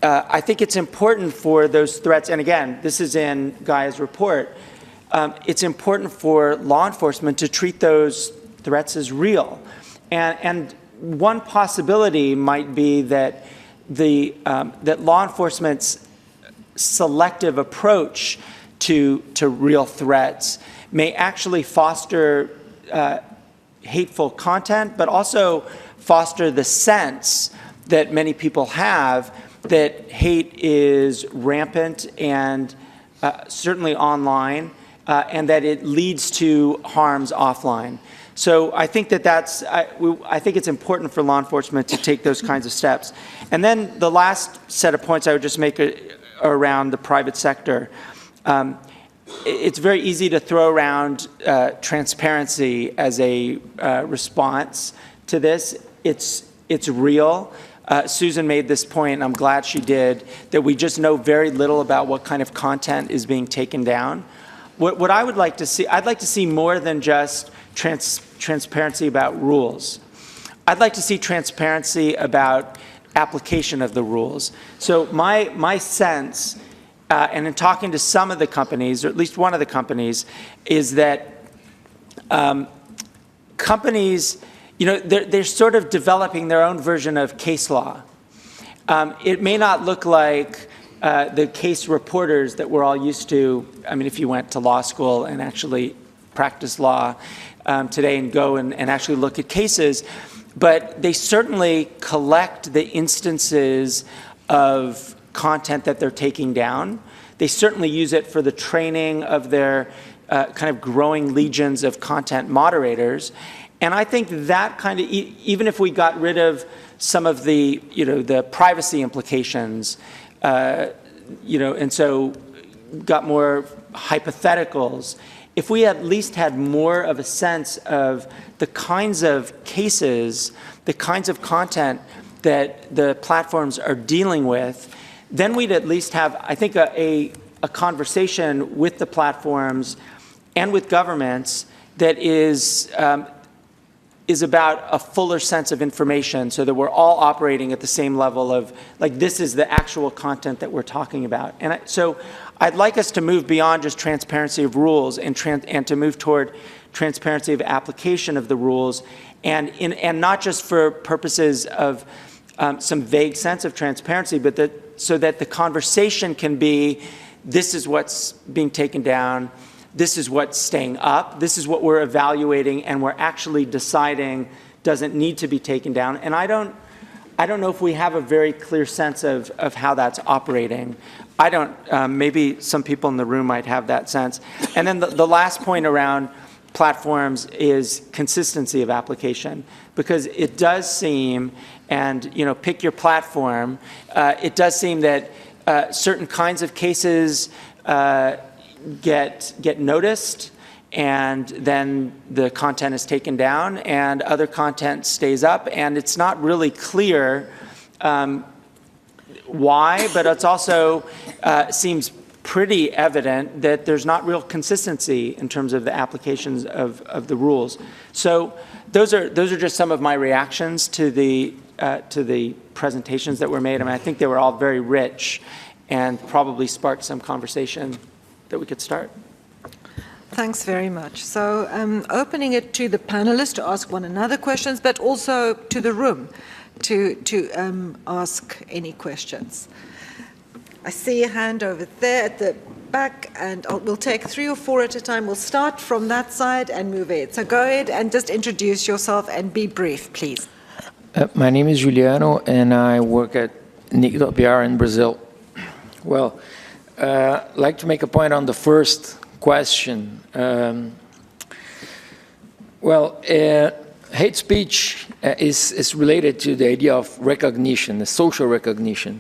I think it's important for those threats, and again, this is in Gaia's report, it's important for law enforcement to treat those threats as real. And one possibility might be that that law enforcement's selective approach to real threats may actually foster hateful content, but also foster the sense that many people have that hate is rampant and certainly online, and that it leads to harms offline. So I think I think it's important for law enforcement to take those kinds of steps. And then the last set of points I would just make around the private sector. It's very easy to throw around transparency as a response to this. It's real. Susan made this point, and I'm glad she did, that we just know very little about what kind of content is being taken down. What I would like to see, I'd like to see more than just transparency about rules. I'd like to see transparency about application of the rules. So my sense, and in talking to some of the companies, or at least one of the companies, is that companies, they're sort of developing their own version of case law. It may not look like the case reporters that we're all used to. I mean, if you went to law school and actually practice law today and go and actually look at cases, but they certainly collect the instances of content that they're taking down. They certainly use it for the training of their kind of growing legions of content moderators. And I think that kind of, even if we got rid of some of the, the privacy implications, and so got more hypotheticals, if we at least had more of a sense of the kinds of cases, the kinds of content that the platforms are dealing with, then we'd at least have, I think, a conversation with the platforms and with governments that is is about a fuller sense of information so that we're all operating at the same level of, like, this is the actual content that we're talking about. And so I'd like us to move beyond just transparency of rules and to move toward transparency of application of the rules, and not just for purposes of some vague sense of transparency, but so that the conversation can be, this is what's being taken down, this is what's staying up, this is what we're evaluating, and we're actually deciding doesn't need to be taken down. And I don't know if we have a very clear sense of how that's operating. I don't, maybe some people in the room might have that sense. And then the last point around platforms is consistency of application, because it does seem, and pick your platform, it does seem that certain kinds of cases get noticed, and then the content is taken down, and other content stays up, and it's not really clear why, but it's also seems pretty evident that there's not real consistency in terms of the applications of the rules. So those are just some of my reactions to the presentations that were made. I mean, I think they were all very rich and probably sparked some conversation that we could start. Thanks very much. So opening it to the panelists to ask one another questions, but also to the room to ask any questions. I see a hand over there at the back, and we'll take 3 or 4 at a time. We'll start from that side and move ahead. So go ahead and just introduce yourself and be brief, please. My name is Juliano, and I work at NIC.br in Brazil. Well, I'd like to make a point on the first question. Hate speech is related to the idea of recognition, the social recognition.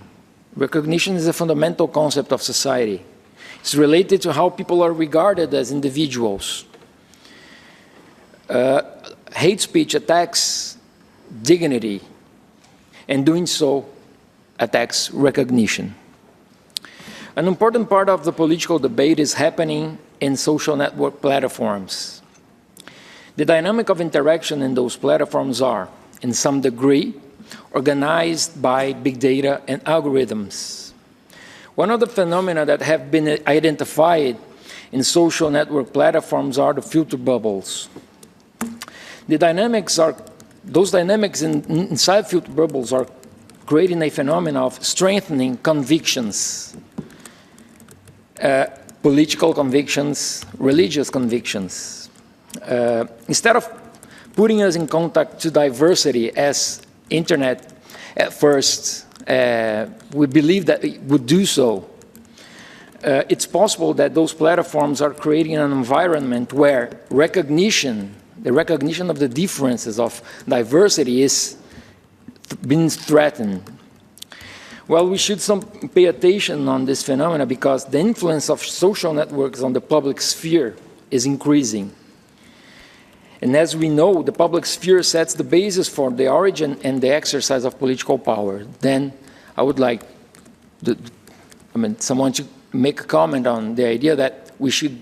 Recognition is a fundamental concept of society. It's related to how people are regarded as individuals. Hate speech attacks dignity, and doing so attacks recognition. An important part of the political debate is happening in social network platforms. The dynamic of interaction in those platforms are, in some degree, organized by big data and algorithms. One of the phenomena that have been identified in social network platforms are the filter bubbles. The dynamics are, those dynamics inside filter bubbles are creating a phenomenon of strengthening convictions, political convictions, religious convictions. Instead of putting us in contact to diversity as internet at first, we believe that it would do so. It's possible that those platforms are creating an environment where the recognition of the differences of diversity is being threatened. Well, we should pay attention on this phenomena because the influence of social networks on the public sphere is increasing. And as we know, the public sphere sets the basis for the origin and the exercise of political power. Then I would like someone to make a comment on the idea that we should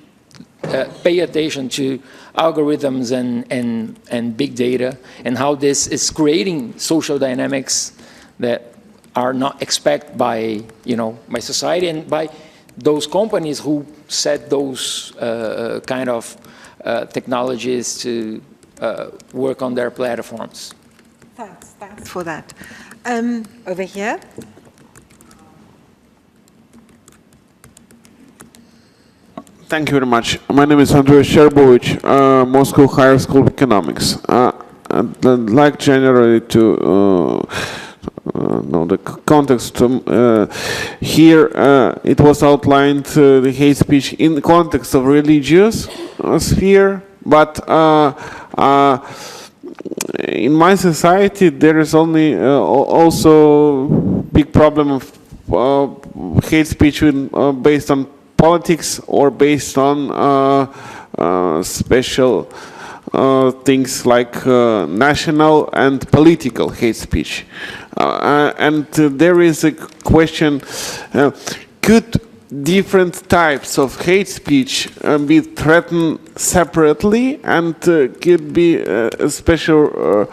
pay attention to algorithms and big data and how this is creating social dynamics that are not expected by, by society and by those companies who set those kind of technologies to work on their platforms. Thanks for that. Over here. Thank you very much. My name is Andrei Sherbovich, Moscow Higher School of Economics. I'd like generally to know the context. Here it was outlined the hate speech in the context of religious sphere, but in my society there is only also big problem of hate speech based on politics or based on special things like national and political hate speech. And there is a question, could different types of hate speech be threatened separately and could be a special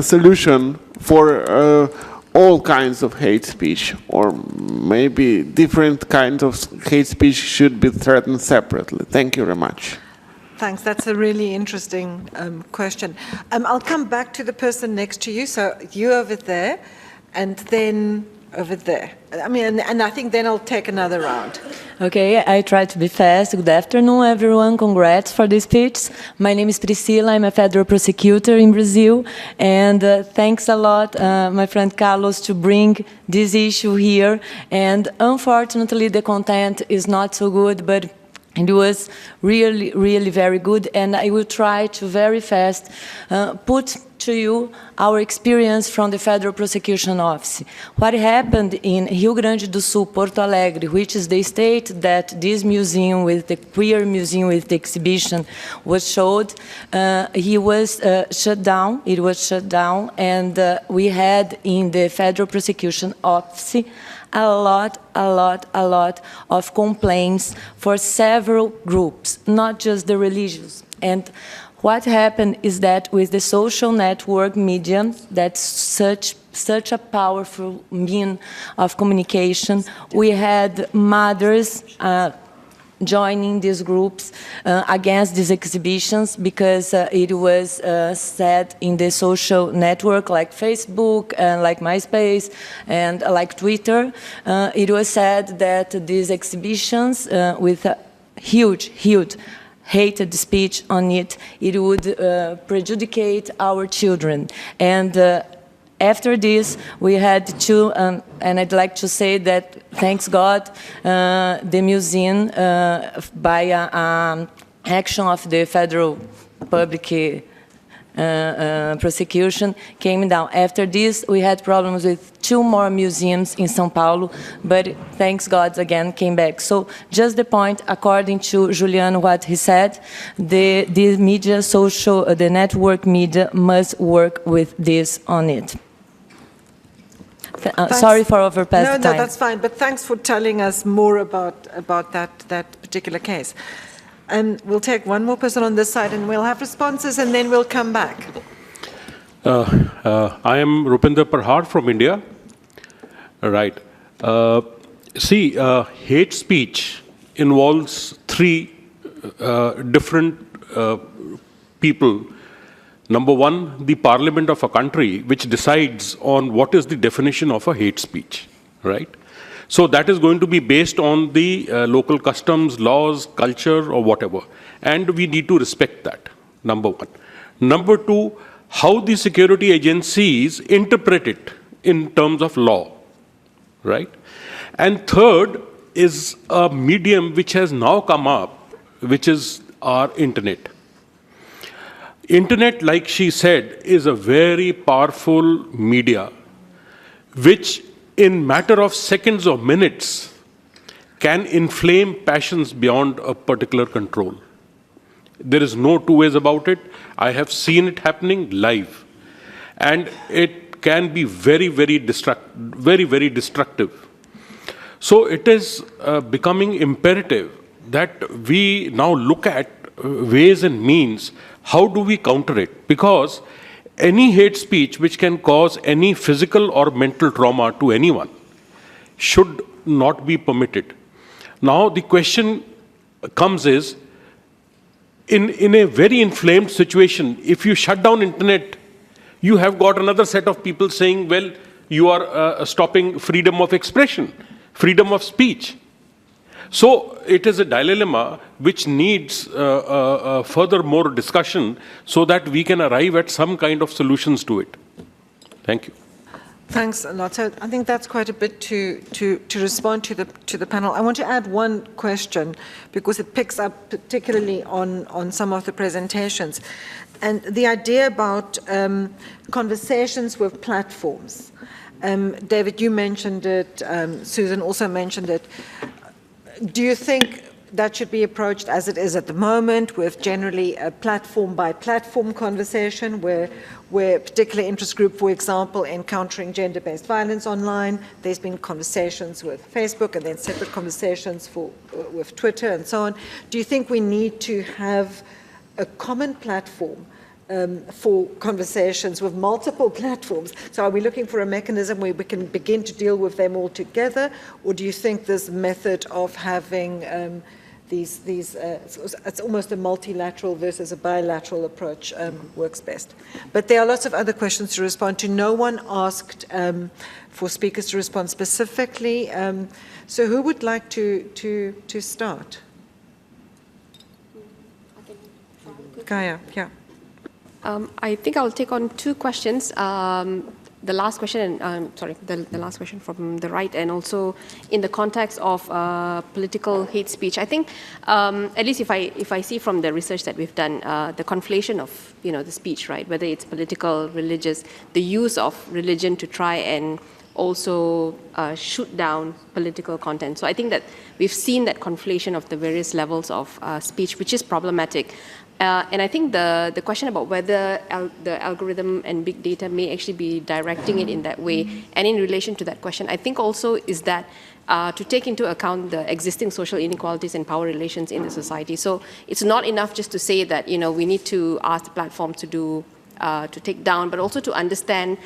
solution for all kinds of hate speech, or maybe different kinds of hate speech should be threatened separately? Thank you very much. Thanks. That's a really interesting question. I'll come back to the person next to you. So you over there, and then over there. I mean, and I think then I'll take another round. Okay, I try to be fast. Good afternoon, everyone. Congrats for the speech. My name is Priscila. I'm a federal prosecutor in Brazil. And thanks a lot, my friend Carlos, to bring this issue here. And unfortunately, the content is not so good, but it was really, really very good. And I will try to very fast put to you our experience from the Federal Prosecution Office. What happened in Rio Grande do Sul, Porto Alegre, which is the state that this museum, with the queer museum with the exhibition, was showed, he was shut down. It was shut down, and we had in the Federal Prosecution Office a lot of complaints for several groups, not just the religious. And what happened is that with the social network media, that's such a powerful means of communication, we had mothers joining these groups against these exhibitions because it was said in the social network like Facebook and like MySpace and like Twitter, it was said that these exhibitions with a huge hated speech on it, it would prejudicate our children. And after this, we had to, and I'd like to say that, thanks God, the museum, by action of the Federal Public Prosecution, came down. After this, we had problems with 2 more museums in São Paulo, but thanks God, again, came back. So just the point, according to Juliano, what he said, the media, the network media must work with this on it. Sorry for overpassed time. No, that's fine, but thanks for telling us more about that particular case. And we'll take one more person on this side, and we'll have responses, and then we'll come back. I am Rupinder Parhar from India. Right. See, hate speech involves 3 different people. Number 1, the parliament of a country, which decides on what is the definition of a hate speech, right? So that is going to be based on the local customs, laws, culture, or whatever. And we need to respect that, number 1. Number 2, how the security agencies interpret it in terms of law, right? And third is a medium which has now come up, which is our internet. Internet, like she said, is a very powerful media, which in matter of seconds or minutes can inflame passions beyond a particular control. There is no 2 ways about it. I have seen it happening live. And it can be very destructive. So it is becoming imperative that we now look at ways and means, how do we counter it? Because any hate speech which can cause any physical or mental trauma to anyone should not be permitted. Now the question comes is, in a very inflamed situation, if you shut down internet, you have got another set of people saying, well, you are stopping freedom of expression, freedom of speech. So it is a dilemma which needs further more discussion so that we can arrive at some kind of solutions to it. Thank you. Thanks a lot. So I think that's quite a bit to respond to the panel. I want to add one question because it picks up particularly on some of the presentations. And the idea about conversations with platforms. David, you mentioned it. Susan also mentioned it. Do you think that should be approached as it is at the moment, with generally a platform-by-platform conversation where a particular interest group, for example, encountering gender-based violence online, there's been conversations with Facebook and then separate conversations with Twitter and so on. Do you think we need to have a common platform for conversations with multiple platforms? So are we looking for a mechanism where we can begin to deal with them all together, or do you think this method of having it's almost a multilateral versus a bilateral approach works best? But there are lots of other questions to respond to. No one asked for speakers to respond specifically. So who would like to start? Kaya, yeah. I think I'll take on two questions. The last question, the last question from the right, and also in the context of political hate speech. I think, at least if I see from the research that we've done, the conflation of the speech, right, whether it's political, religious, the use of religion to try and also shoot down political content. So I think that we've seen that conflation of the various levels of speech, which is problematic. And I think the question about whether the algorithm and big data may actually be directing it in that way, and in relation to that question, I think also is that to take into account the existing social inequalities and power relations in the society. So it's not enough just to say that we need to ask the platform to take down, but also to understand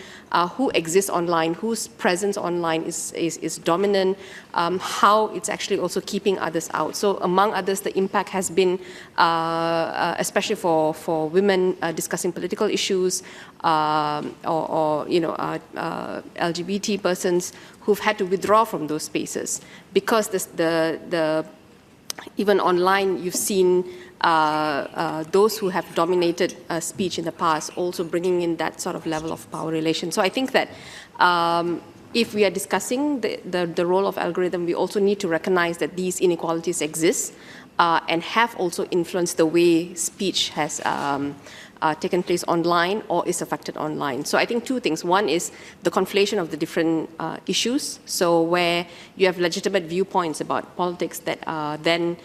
who exists online, whose presence online is dominant, how it's actually also keeping others out. So among others, the impact has been, especially for women discussing political issues, or LGBT persons who've had to withdraw from those spaces because even online you've seen those who have dominated speech in the past also bringing in that sort of level of power relation. So I think that if we are discussing the role of algorithm, we also need to recognize that these inequalities exist and have also influenced the way speech has taken place online or is affected online. So I think two things. One is the conflation of the different issues. So where you have legitimate viewpoints about politics that then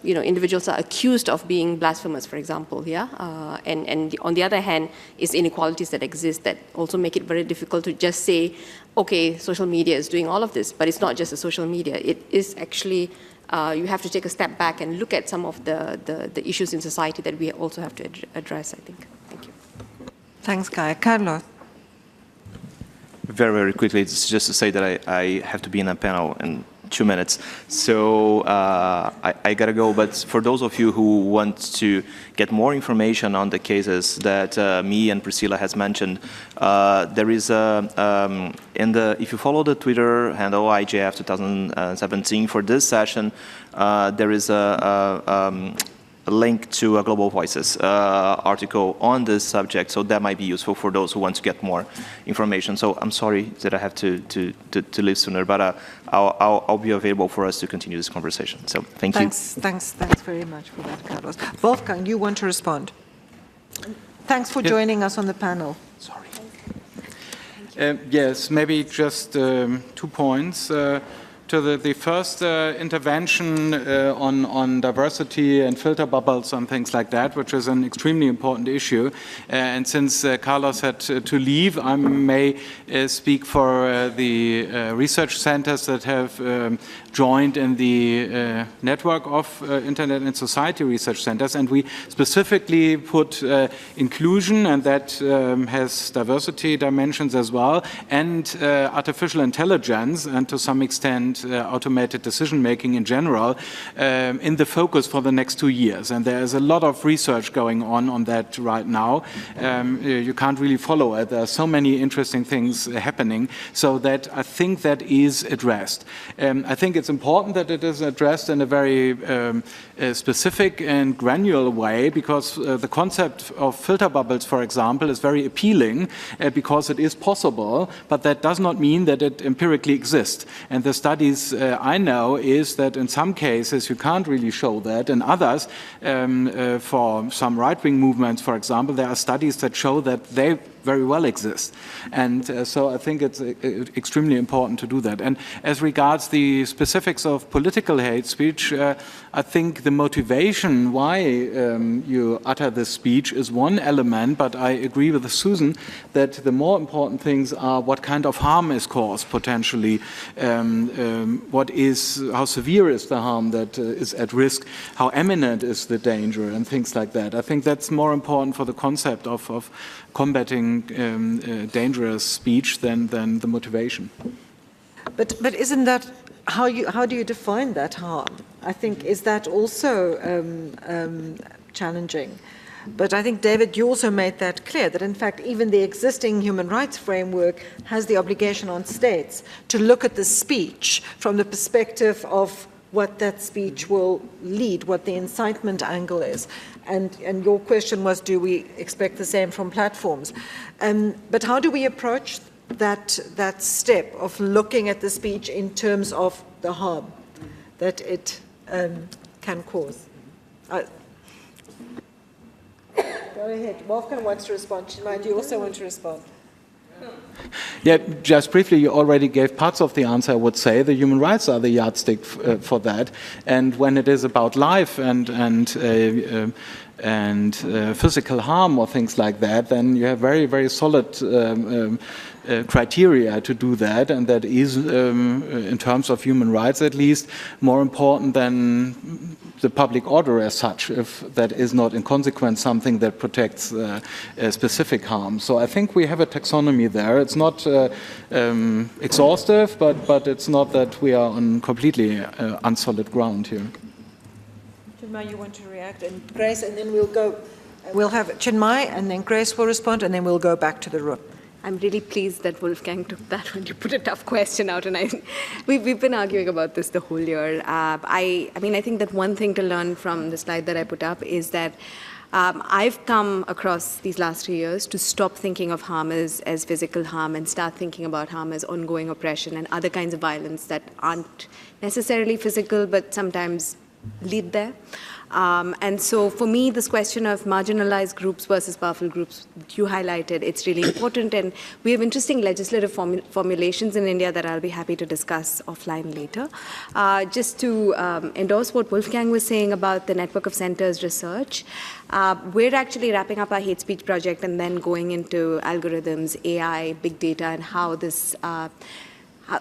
individuals are accused of being blasphemous, for example, and on the other hand is inequalities that exist that also make it very difficult to just say, okay, social media is doing all of this, but it's not just the social media. It is actually, you have to take a step back and look at some of the issues in society that we also have to address, I think. Thank you. Thanks, Kaya. Carlos. Very, very quickly, it's just to say that I have to be in a panel in 2 minutes, so I gotta go. But for those of you who want to get more information on the cases that me and Priscilla has mentioned, there is if you follow the Twitter handle IGF 2017 for this session, there is a link to a Global Voices article on this subject, so that might be useful for those who want to get more information. So I'm sorry that I have to leave sooner, but I'll be available for us to continue this conversation. So thank you. Thanks very much for that, Carlos. Wolfgang, you want to respond? Thanks for joining us on the panel. Sorry. Yes, maybe just 2 points. To the first intervention on diversity and filter bubbles and things like that, which is an extremely important issue. And since Carlos had to leave, I may speak for the research centers that have joined in the network of Internet and Society research centers. And we specifically put inclusion, and that has diversity dimensions as well, and artificial intelligence, and to some extent automated decision-making in general, in the focus for the next 2 years. And there is a lot of research going on that right now. You can't really follow it. There are so many interesting things happening, so that I think that is addressed. I think it's important that it is addressed in a very specific and granular way, because the concept of filter bubbles, for example, is very appealing because it is possible, but that does not mean that it empirically exists. And the studies I know is that in some cases you can't really show that. In others, for some right-wing movements, for example, there are studies that show that they very well exist. And so I think it's extremely important to do that. And as regards the specifics of political hate speech, I think the motivation why you utter this speech is one element, but I agree with Susan that the more important things are what kind of harm is caused potentially, how severe is the harm that is at risk, how imminent is the danger, and things like that. I think that's more important for the concept of combating dangerous speech than the motivation. But isn't that how do you define that harm? I think is that also challenging. But I think, David, you also made that clear, that in fact even the existing human rights framework has the obligation on states to look at the speech from the perspective of what that speech will lead, what the incitement angle is. And your question was, do we expect the same from platforms? But how do we approach that step of looking at the speech in terms of the harm that it can cause? Go ahead. Wolfgang wants to respond. Chinmay, do you also want to respond? Yeah, just briefly, you already gave parts of the answer, I would say. The human rights are the yardstick for that. And when it is about life and physical harm or things like that, then you have very, very solid criteria to do that, and that is, in terms of human rights at least, more important than the public order as such, if that is not in consequence something that protects specific harm. So I think we have a taxonomy there. It's not exhaustive, but it's not that we are on completely unsolid ground here. Chinmay, you want to react, and Grace, and then we'll have Chinmay, and then Grace will respond, and then we'll go back to the room. I'm really pleased that Wolfgang took that when you put a tough question out, and we've been arguing about this the whole year. I mean, I think that one thing to learn from the slide that I put up is that I've come across these last 2 years to stop thinking of harm as physical harm and start thinking about harm as ongoing oppression and other kinds of violence that aren't necessarily physical, but sometimes lead there. And so for me, this question of marginalized groups versus powerful groups that you highlighted, it's really important. And we have interesting legislative formulations in India that I'll be happy to discuss offline later. Just to endorse what Wolfgang was saying about the Network of Centers research, we're actually wrapping up our hate speech project and then going into algorithms, AI, big data, and how this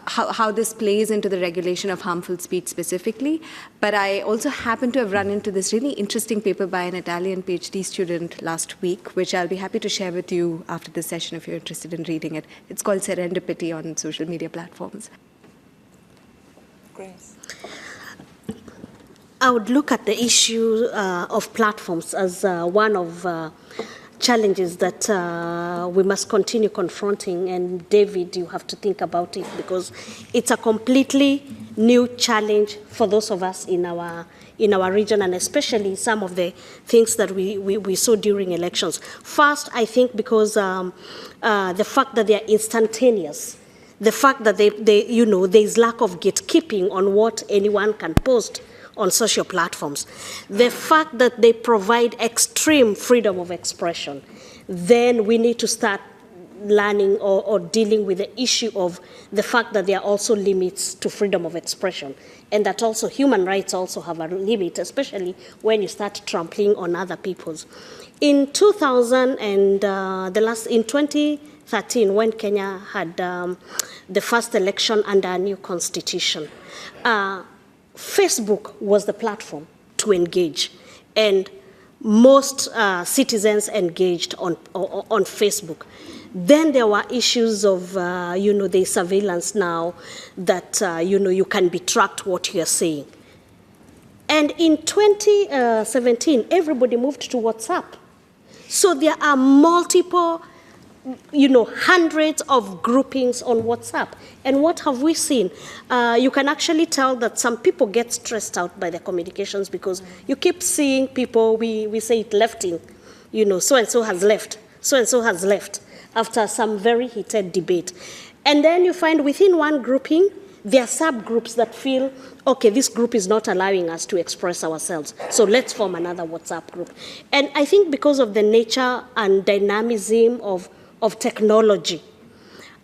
how this plays into the regulation of harmful speech specifically. But I also happen to have run into this really interesting paper by an Italian PhD student last week, which I'll be happy to share with you after this session if you're interested in reading it. It's called Serendipity on social media platforms. Grace. I would look at the issue of platforms as one of challenges that we must continue confronting. And David, you have to think about it because it's a completely new challenge for those of us in our region, and especially some of the things that we saw during elections. First, I think because the fact that they are instantaneous, the fact that there's lack of gatekeeping on what anyone can post on social platforms, the fact that they provide extreme freedom of expression, then we need to start learning or dealing with the issue of the fact that there are also limits to freedom of expression, and that also human rights also have a limit, especially when you start trampling on other people's. In 2000 and in 2013, when Kenya had the first election under a new constitution, Facebook was the platform to engage, and most citizens engaged on Facebook. Then there were issues of, the surveillance now that, you can be tracked what you're saying. And in 2017, everybody moved to WhatsApp. So there are multiple hundreds of groupings on WhatsApp. And what have we seen? You can actually tell that some people get stressed out by the communications because you keep seeing people, we say it lefting, so-and-so has left, so-and-so has left, after some very heated debate. And then you find within one grouping, there are subgroups that feel, okay, this group is not allowing us to express ourselves, so let's form another WhatsApp group. And I think because of the nature and dynamism of of technology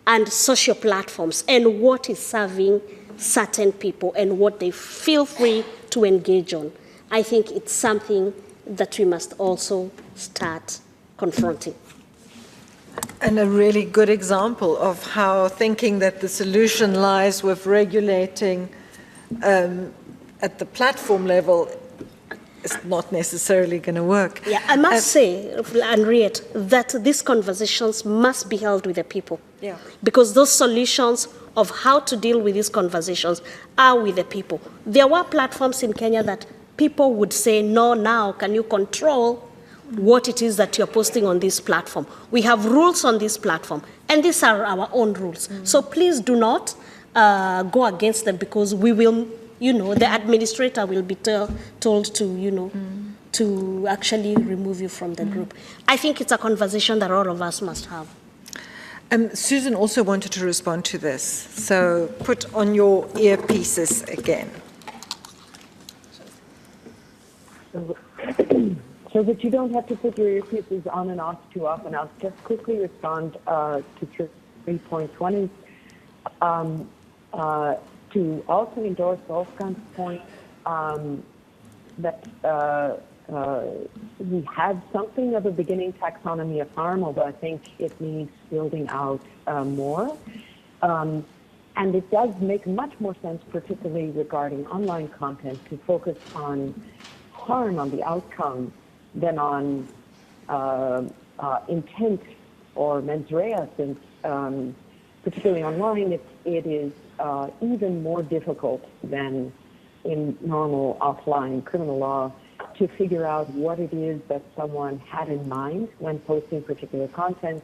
and social platforms and what is serving certain people and what they feel free to engage on. I think it's something that we must also start confronting. And a really good example of how thinking that the solution lies with regulating at the platform level is not necessarily going to work. Yeah, I must say, Henriette, that these conversations must be held with the people. Yeah. Because those solutions of how to deal with these conversations are with the people. There were platforms in Kenya that people would say, no, now can you control what it is that you're posting on this platform? We have rules on this platform, and these are our own rules. So please do not go against them, because we will, the administrator will be told to, to actually remove you from the group. I think it's a conversation that all of us must have. Susan also wanted to respond to this, so put on your earpieces again. So that you don't have to put your earpieces on and off too often, I'll just quickly respond to 3.20. To also endorse Wolfgang's point that we had something of a beginning taxonomy of harm, although I think it needs building out more. And it does make much more sense, particularly regarding online content, to focus on harm, on the outcome, than on intent or mens rea, since particularly online it is even more difficult than in normal offline criminal law to figure out what it is that someone had in mind when posting particular content,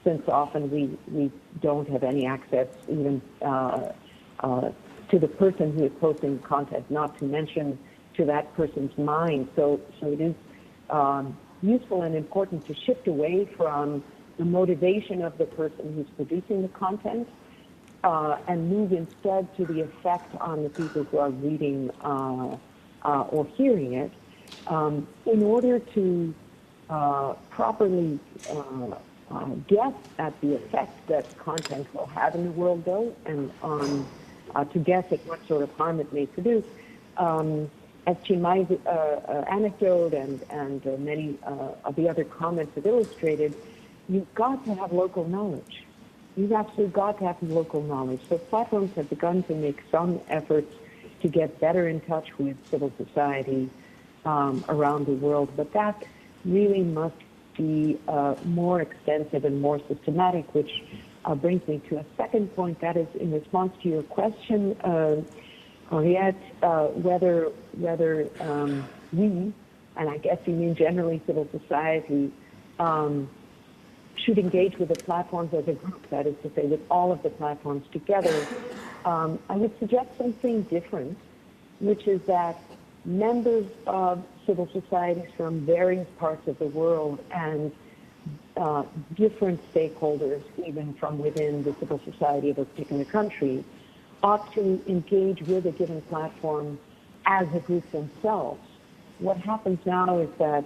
since often we don't have any access even to the person who is posting content, not to mention to that person's mind. So it is useful and important to shift away from the motivation of the person who's producing the content and move instead to the effect on the people who are reading or hearing it, in order to properly guess at the effect that content will have in the world, though, and to guess at what sort of harm it may produce. As Chimai's anecdote and many of the other comments have illustrated, you've got to have local knowledge. You've absolutely got to have local knowledge. So platforms have begun to make some efforts to get better in touch with civil society around the world, but that really must be more extensive and more systematic, which brings me to a second point, that is in response to your question, Henriette, whether we, and I guess you mean generally civil society, should engage with the platforms as a group, that is to say with all of the platforms together. I would suggest something different, which is that members of civil societies from various parts of the world and different stakeholders, even from within the civil society of a particular country, ought to engage with a given platform as a group themselves. What happens now is that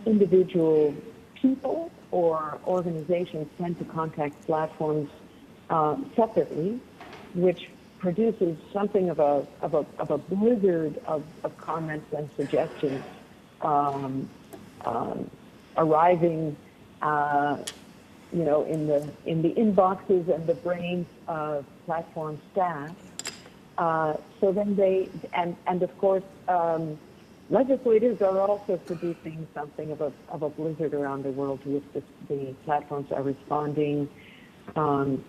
individual people or organizations tend to contact platforms separately, which produces something of a blizzard of comments and suggestions arriving in the inboxes and the brains of platform staff. So then and of course, legislators are also producing something of a blizzard around the world to which the platforms are responding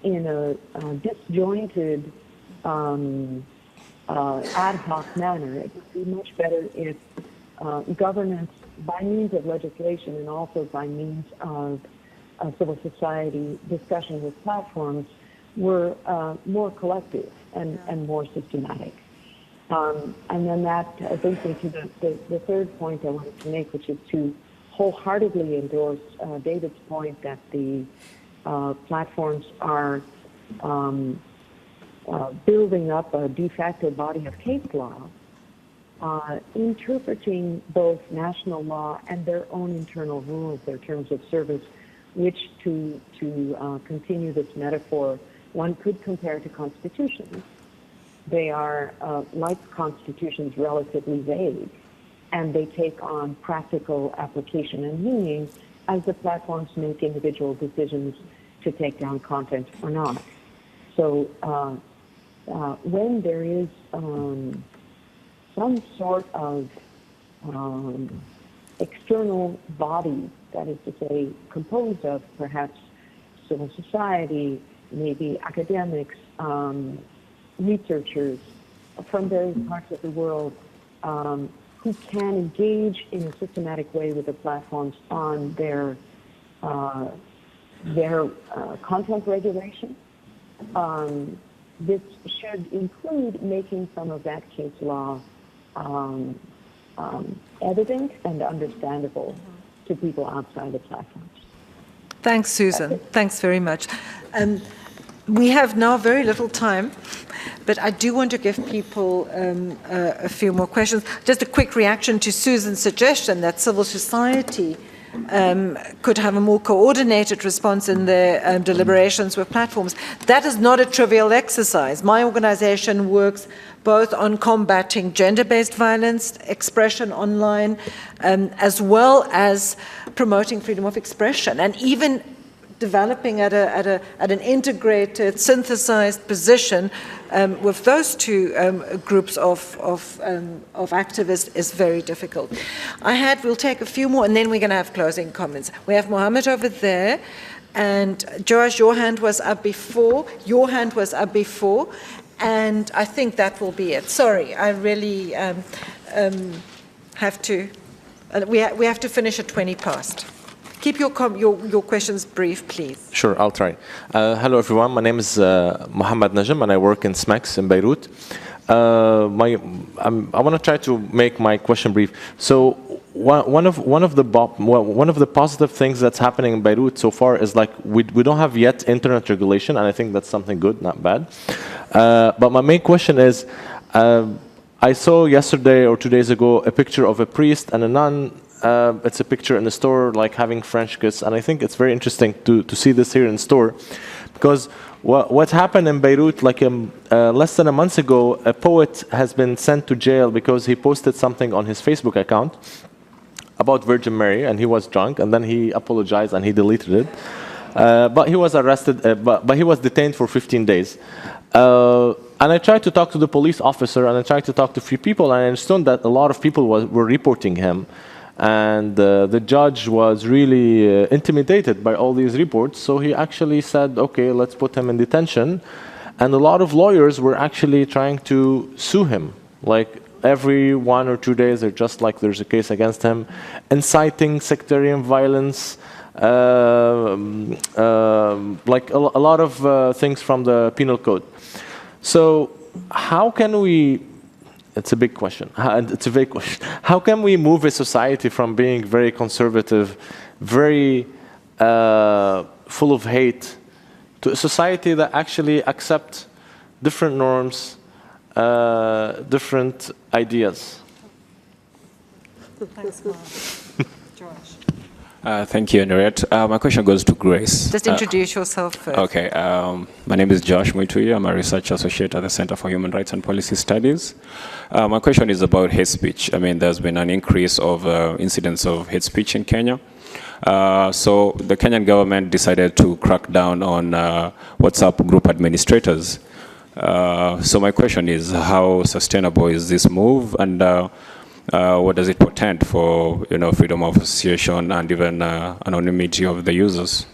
in a disjointed, ad hoc manner. It would be much better if governments, by means of legislation and also by means of civil society discussion with platforms, were more collective and more systematic. And then that brings me to the third point I wanted to make, which is to wholeheartedly endorse David's point that the platforms are building up a de facto body of case law, interpreting both national law and their own internal rules, their terms of service, which to continue this metaphor, one could compare to constitutions. They are, like constitutions, relatively vague, and they take on practical application and meaning as the platforms make individual decisions to take down content or not. So when there is some sort of external body, that is to say, composed of perhaps civil society, maybe academics, researchers from various parts of the world, who can engage in a systematic way with the platforms on their content regulation. This should include making some of that case law evident and understandable to people outside the platforms. Thanks, Susan. Thanks very much. We have now very little time, but I do want to give people a few more questions. Just a quick reaction to Susan's suggestion that civil society could have a more coordinated response in their deliberations with platforms. That is not a trivial exercise. My organization works both on combating gender-based violence, expression online, as well as promoting freedom of expression, and even developing at an integrated, synthesized position with those two groups of activists is very difficult. We'll take a few more, and then we're going to have closing comments. We have Mohammed over there, and Joash, your hand was up before. Your hand was up before, and I think that will be it. Sorry, I really have to. We have to finish at 20 past. Keep your questions brief, please. Sure, I'll try. Hello, everyone. My name is Mohammed Najm, and I work in SMEX in Beirut. I want to try to make my question brief. So, one of the positive things that's happening in Beirut so far is like we don't have yet internet regulation, and I think that's something good, not bad. But my main question is, I saw yesterday or 2 days ago a picture of a priest and a nun. It's a picture in the store, like having French kiss, and I think it's very interesting to see this here in the store, because what happened in Beirut, like less than a month ago, a poet has been sent to jail because he posted something on his Facebook account about Virgin Mary, and he was drunk, and then he apologized and he deleted it. But he was arrested, but he was detained for 15 days. And I tried to talk to the police officer, and I tried to talk to a few people, and I understood that a lot of people were reporting him. And the judge was really intimidated by all these reports, so he actually said, okay, let's put him in detention. And a lot of lawyers were actually trying to sue him. Like every 1 or 2 days, they're just like there's a case against him, inciting sectarian violence, like a lot of things from the penal code. So how can we... It's a big question. It's a vague question. How can we move a society from being very conservative, very full of hate, to a society that actually accepts different norms, different ideas? Thanks, Mark. Josh. Thank you, Henriette. My question goes to Grace. Just introduce yourself first. Okay. My name is Josh Muituyi. I'm a research associate at the Center for Human Rights and Policy Studies. My question is about hate speech. I mean, there's been an increase of incidents of hate speech in Kenya. So the Kenyan government decided to crack down on WhatsApp group administrators. So my question is, how sustainable is this move, and what does it portend for freedom of association and even anonymity of the users?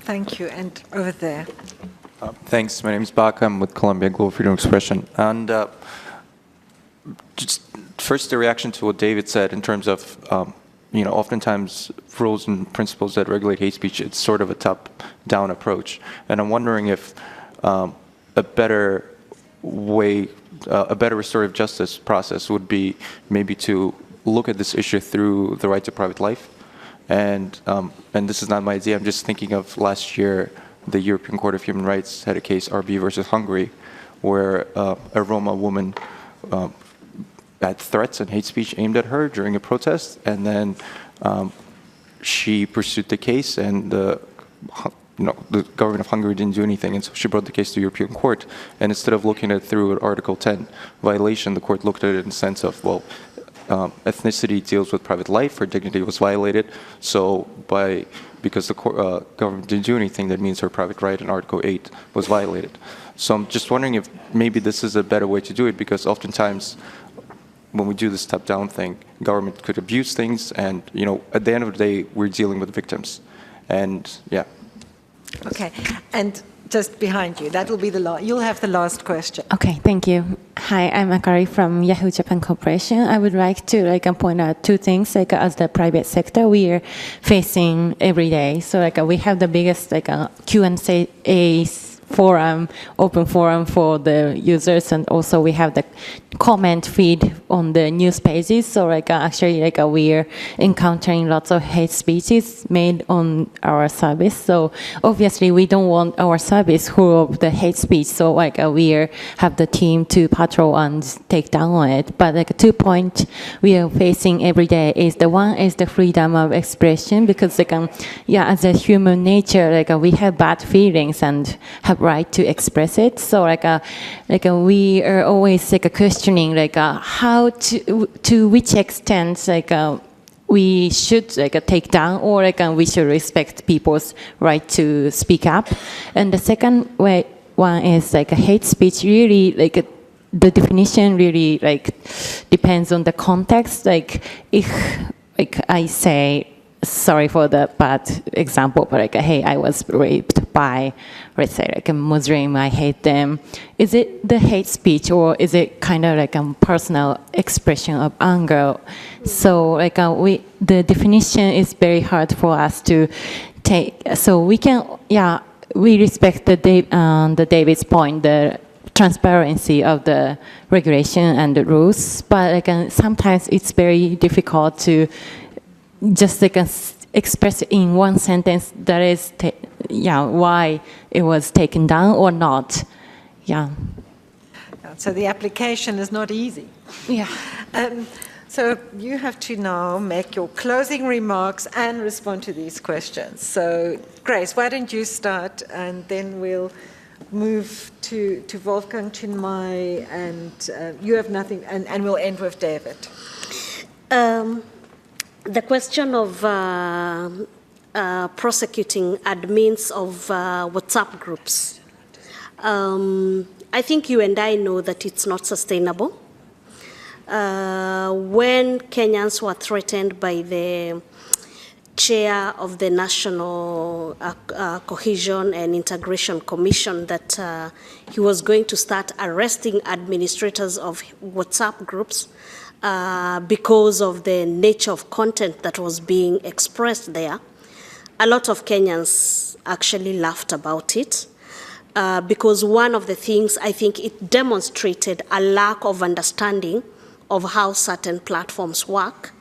Thank you. And over there. Thanks. My name is Baka. I'm with Columbia Global Freedom of Expression. And just first, the reaction to what David said in terms of, oftentimes rules and principles that regulate hate speech, it's sort of a top-down approach. And I'm wondering if a better way, a better restorative justice process would be maybe to look at this issue through the right to private life. And this is not my idea. I'm just thinking of last year, the European Court of Human Rights had a case, RB versus Hungary, where a Roma woman had threats and hate speech aimed at her during a protest, and then she pursued the case, and the government of Hungary didn't do anything, and so she brought the case to the European Court. And instead of looking at it through an Article 10 violation, the court looked at it in the sense of, well, ethnicity deals with private life, her dignity was violated, so because the government didn't do anything, that means her private right in Article 8 was violated. So I'm just wondering if maybe this is a better way to do it, because oftentimes when we do this top-down thing, government could abuse things, and at the end of the day, we're dealing with victims. And yeah. Okay, and just behind you, that will be you'll have the last question. Okay, thank you. Hi, I'm Akari from Yahoo Japan Corporation. I would like to point out two things. As the private sector, we are facing every day. So we have the biggest Q&A forum, open forum for the users, and also we have the comment feed on the news pages. So actually we're encountering lots of hate speeches made on our service. So obviously we don't want our service full of the hate speech. So we have the team to patrol and take down on it. But 2 points we are facing every day is the one is the freedom of expression, because as a human nature we have bad feelings and have right to express it. So we are always questioning how to which extent we should take down, or we should respect people's right to speak up. And the second one is hate speech. Really the definition really depends on the context. If I say, sorry for the bad example, but hey, I was raped by, let's say, a Muslim, I hate them. Is it the hate speech, or is it kind of a personal expression of anger? So the definition is very hard for us to take. So we can, we respect the David's point, the transparency of the regulation and the rules, but sometimes it's very difficult to just express in one sentence that is why it was taken down or not. So the application is not easy. So you have to now make your closing remarks and respond to these questions. So Grace, why don't you start, and then we'll move to Wolfgang Chinmay, and you have nothing, and we'll end with David. The question of prosecuting admins of WhatsApp groups. I think you and I know that it's not sustainable. When Kenyans were threatened by the chair of the National Cohesion and Integration Commission that he was going to start arresting administrators of WhatsApp groups, because of the nature of content that was being expressed there, a lot of Kenyans actually laughed about it, because one of the things, I think it demonstrated a lack of understanding of how certain platforms work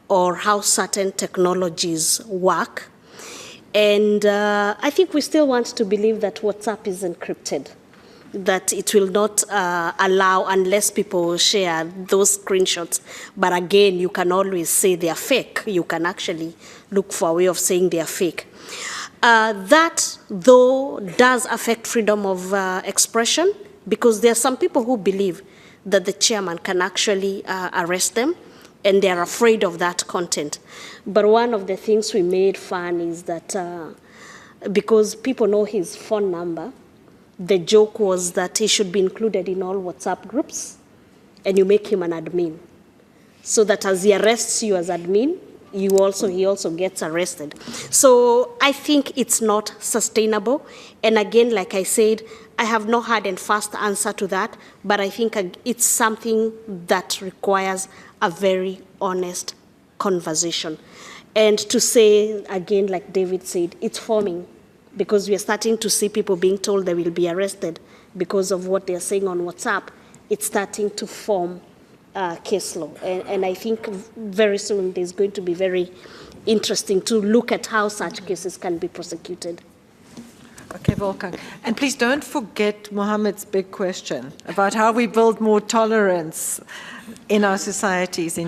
or how certain technologies work. And I think we still want to believe that WhatsApp is encrypted, that it will not allow unless people share those screenshots. But again, you can always say they are fake. You can actually look for a way of saying they are fake. That, though, does affect freedom of expression, because there are some people who believe that the chairman can actually arrest them, and they are afraid of that content. But one of the things we made fun is that because people know his phone number, the joke was that he should be included in all WhatsApp groups, and you make him an admin, so that as he arrests you as admin, he also gets arrested. So I think it's not sustainable. And again, like I said, I have no hard and fast answer to that, but I think it's something that requires a very honest conversation. And to say, again, like David said, it's forming, because we are starting to see people being told they will be arrested because of what they are saying on WhatsApp. It's starting to form case law. And I think very soon there's going to be very interesting to look at how such cases can be prosecuted. Okay, Wolfgang. And please don't forget Mohammed's big question about how we build more tolerance in our societies.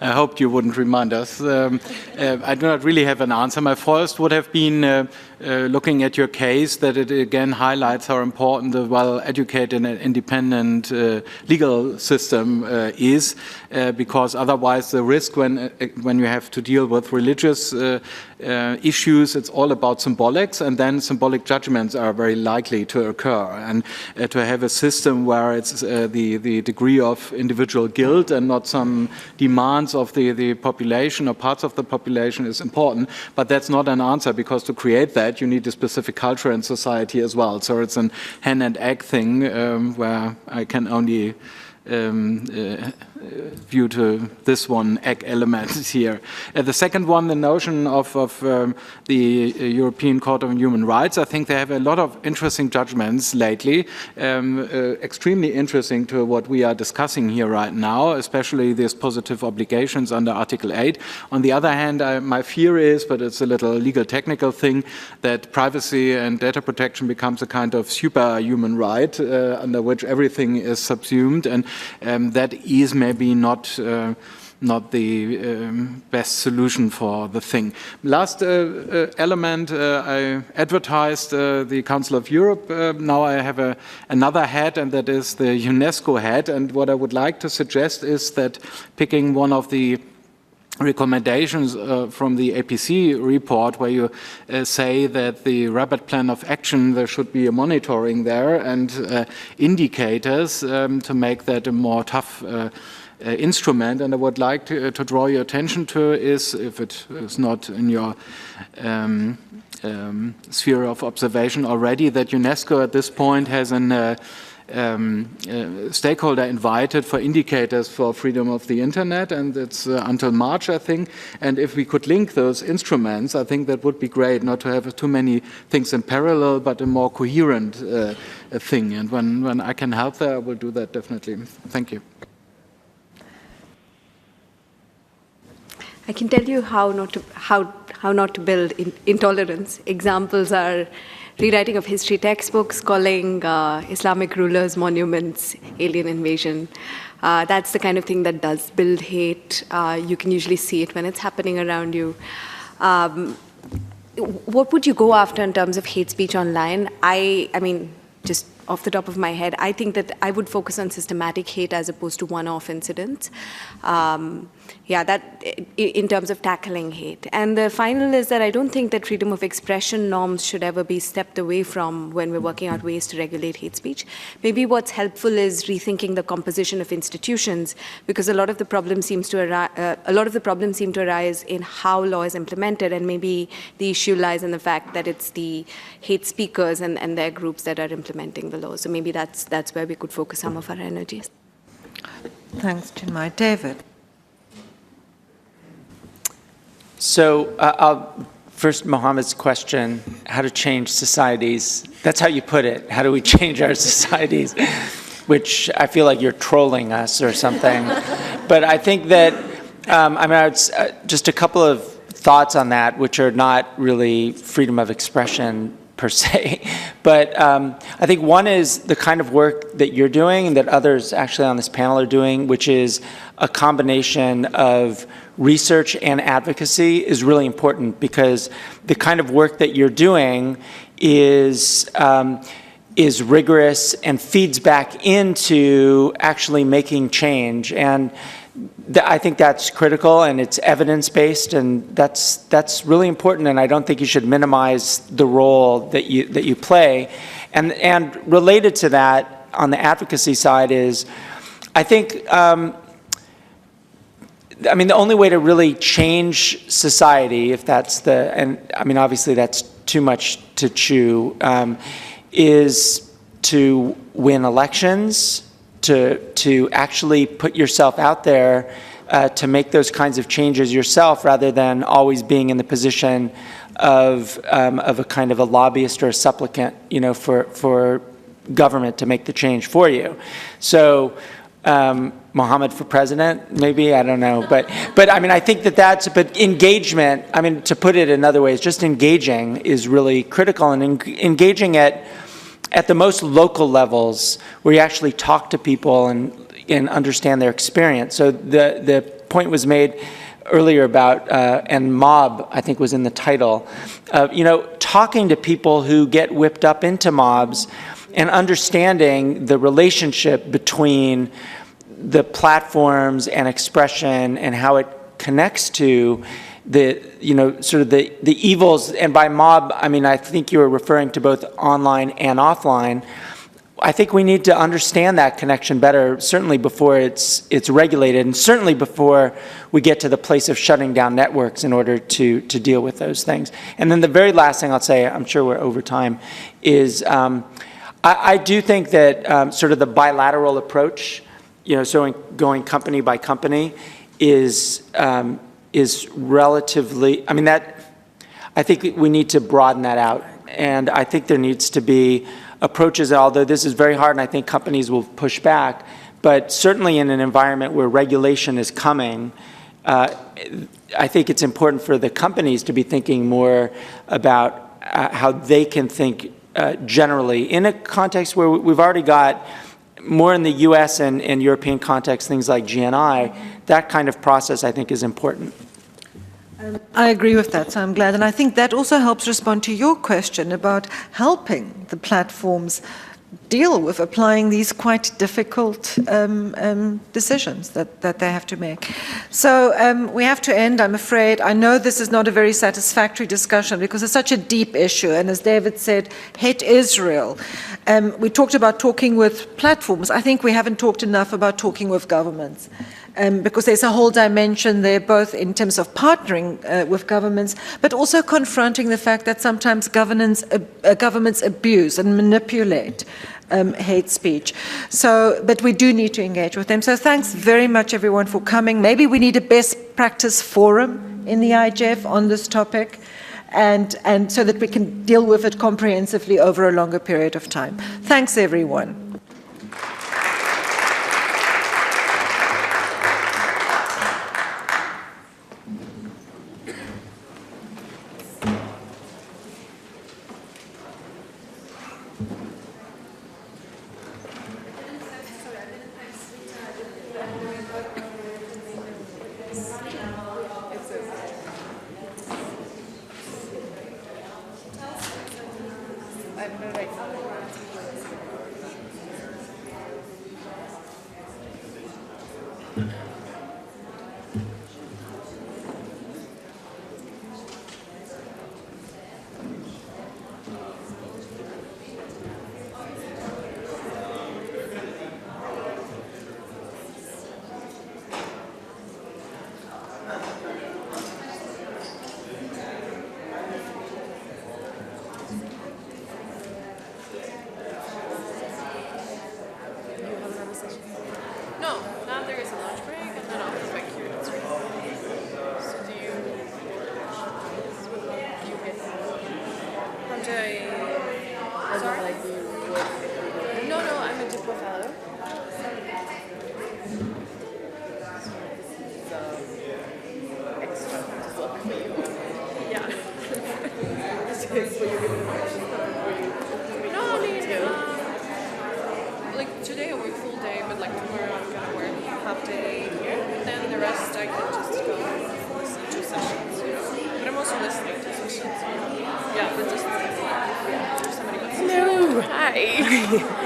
I hoped you wouldn't remind us. I do not really have an answer. My first would have been looking at your case, that it again highlights how important the well-educated and independent legal system is, because otherwise the risk when you have to deal with religious issues, it's all about symbolics, and then symbolic judgments are very likely to occur. And to have a system where it's the degree of individual guilt and not some demands of the population or parts of the population is important, but that's not an answer, because to create that you need a specific culture and society as well. So it's an hen and egg thing where I can only view to this one egg element here. The second one, the notion of the European Court of Human Rights, I think they have a lot of interesting judgments lately, extremely interesting to what we are discussing here right now, especially these positive obligations under Article 8. On the other hand, my fear is, but it's a little legal technical thing, that privacy and data protection becomes a kind of superhuman right under which everything is subsumed, and that is maybe not the best solution for the thing. Last element, I advertised the Council of Europe. Now I have another hat, and that is the UNESCO hat. And what I would like to suggest is that picking one of the recommendations from the APC report, where you say that the rapid plan of action, there should be a monitoring there and indicators to make that a more tough instrument. And I would like to draw your attention to is, if it is not in your sphere of observation already, that UNESCO at this point has an stakeholder invited for indicators for freedom of the internet, and it's until March, I think. And if we could link those instruments, I think that would be great, not to have too many things in parallel, but a more coherent thing. And when I can help there, I will do that definitely. Thank you. I can tell you how not to build intolerance. Examples are rewriting of history textbooks, calling Islamic rulers monuments, alien invasion. That's the kind of thing that does build hate. You can usually see it when it's happening around you. What would you go after in terms of hate speech online? I mean, just off the top of my head, I think that I would focus on systematic hate as opposed to one-off incidents. Yeah, that in terms of tackling hate. And the final is that I don't think that freedom of expression norms should ever be stepped away from when we're working out ways to regulate hate speech. Maybe what's helpful is rethinking the composition of institutions, because a lot of the problems seem to arise in how law is implemented, and maybe the issue lies in the fact that it's the hate speakers and their groups that are implementing the law. So maybe that's where we could focus some of our energies. Thanks, Chinmay. David. So first, Mohammed's question, how to change societies. That's how you put it. How do we change our societies? Which I feel like you're trolling us or something. But I think that, just a couple of thoughts on that, which are not really freedom of expression per se. But I think one is the kind of work that you're doing and that others actually on this panel are doing, which is a combination of research and advocacy is really important, because the kind of work that you're doing is rigorous and feeds back into actually making change. And I think that's critical, and it's evidence-based, and that's really important. And I don't think you should minimize the role that you play. And related to that, on the advocacy side, is I think the only way to really change society, if that's obviously that's too much to chew, is to win elections, to actually put yourself out there, to make those kinds of changes yourself, rather than always being in the position of a kind of a lobbyist or a supplicant, for government to make the change for you. So. Mohammed for president, maybe, I don't know. But I think but engagement, to put it another way, is just engaging is really critical, and engaging at the most local levels where you actually talk to people and understand their experience. So the point was made earlier about, and mob, I think was in the title, talking to people who get whipped up into mobs and understanding the relationship between the platforms and expression and how it connects to the, sort of the evils. And by mob, I mean, I think you were referring to both online and offline. I think we need to understand that connection better, certainly before it's regulated, and certainly before we get to the place of shutting down networks in order to deal with those things. And then the very last thing I'll say, I'm sure we're over time, is I do think that sort of the bilateral approach, so going company by company, is relatively, I mean, I think we need to broaden that out. And I think there needs to be approaches, although this is very hard and I think companies will push back, but certainly in an environment where regulation is coming, I think it's important for the companies to be thinking more about how they can think generally in a context where we've already got more in the US and European context, things like GNI. That kind of process I think is important. I agree with that, so I'm glad. And I think that also helps respond to your question about helping the platforms deal with applying these quite difficult decisions that they have to make. So we have to end, I'm afraid. I know this is not a very satisfactory discussion because it's such a deep issue. And as David said, hate Israel. We talked about talking with platforms. I think we haven't talked enough about talking with governments. Because there's a whole dimension there, both in terms of partnering with governments, but also confronting the fact that sometimes governments abuse and manipulate hate speech. So, but we do need to engage with them. So thanks very much, everyone, for coming. Maybe we need a best practice forum in the IGF on this topic, and so that we can deal with it comprehensively over a longer period of time. Thanks, everyone.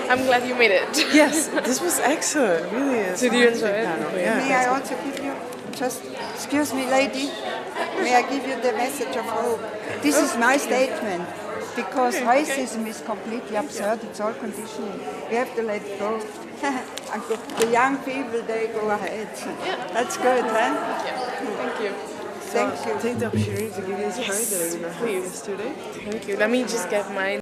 I'm glad you made it. Yes, this was excellent. Really is. Did you enjoy it? Yeah. May I also give you, excuse me, lady, may I give you the message of hope? This is my statement, because racism is completely absurd. It's all conditioning. We have to let it go. The young people, they go ahead. Yeah. That's good, huh? Thank you. Thank you. Take the opportunity to give you this card that I did not have yesterday. Thank you. Let me just get mine.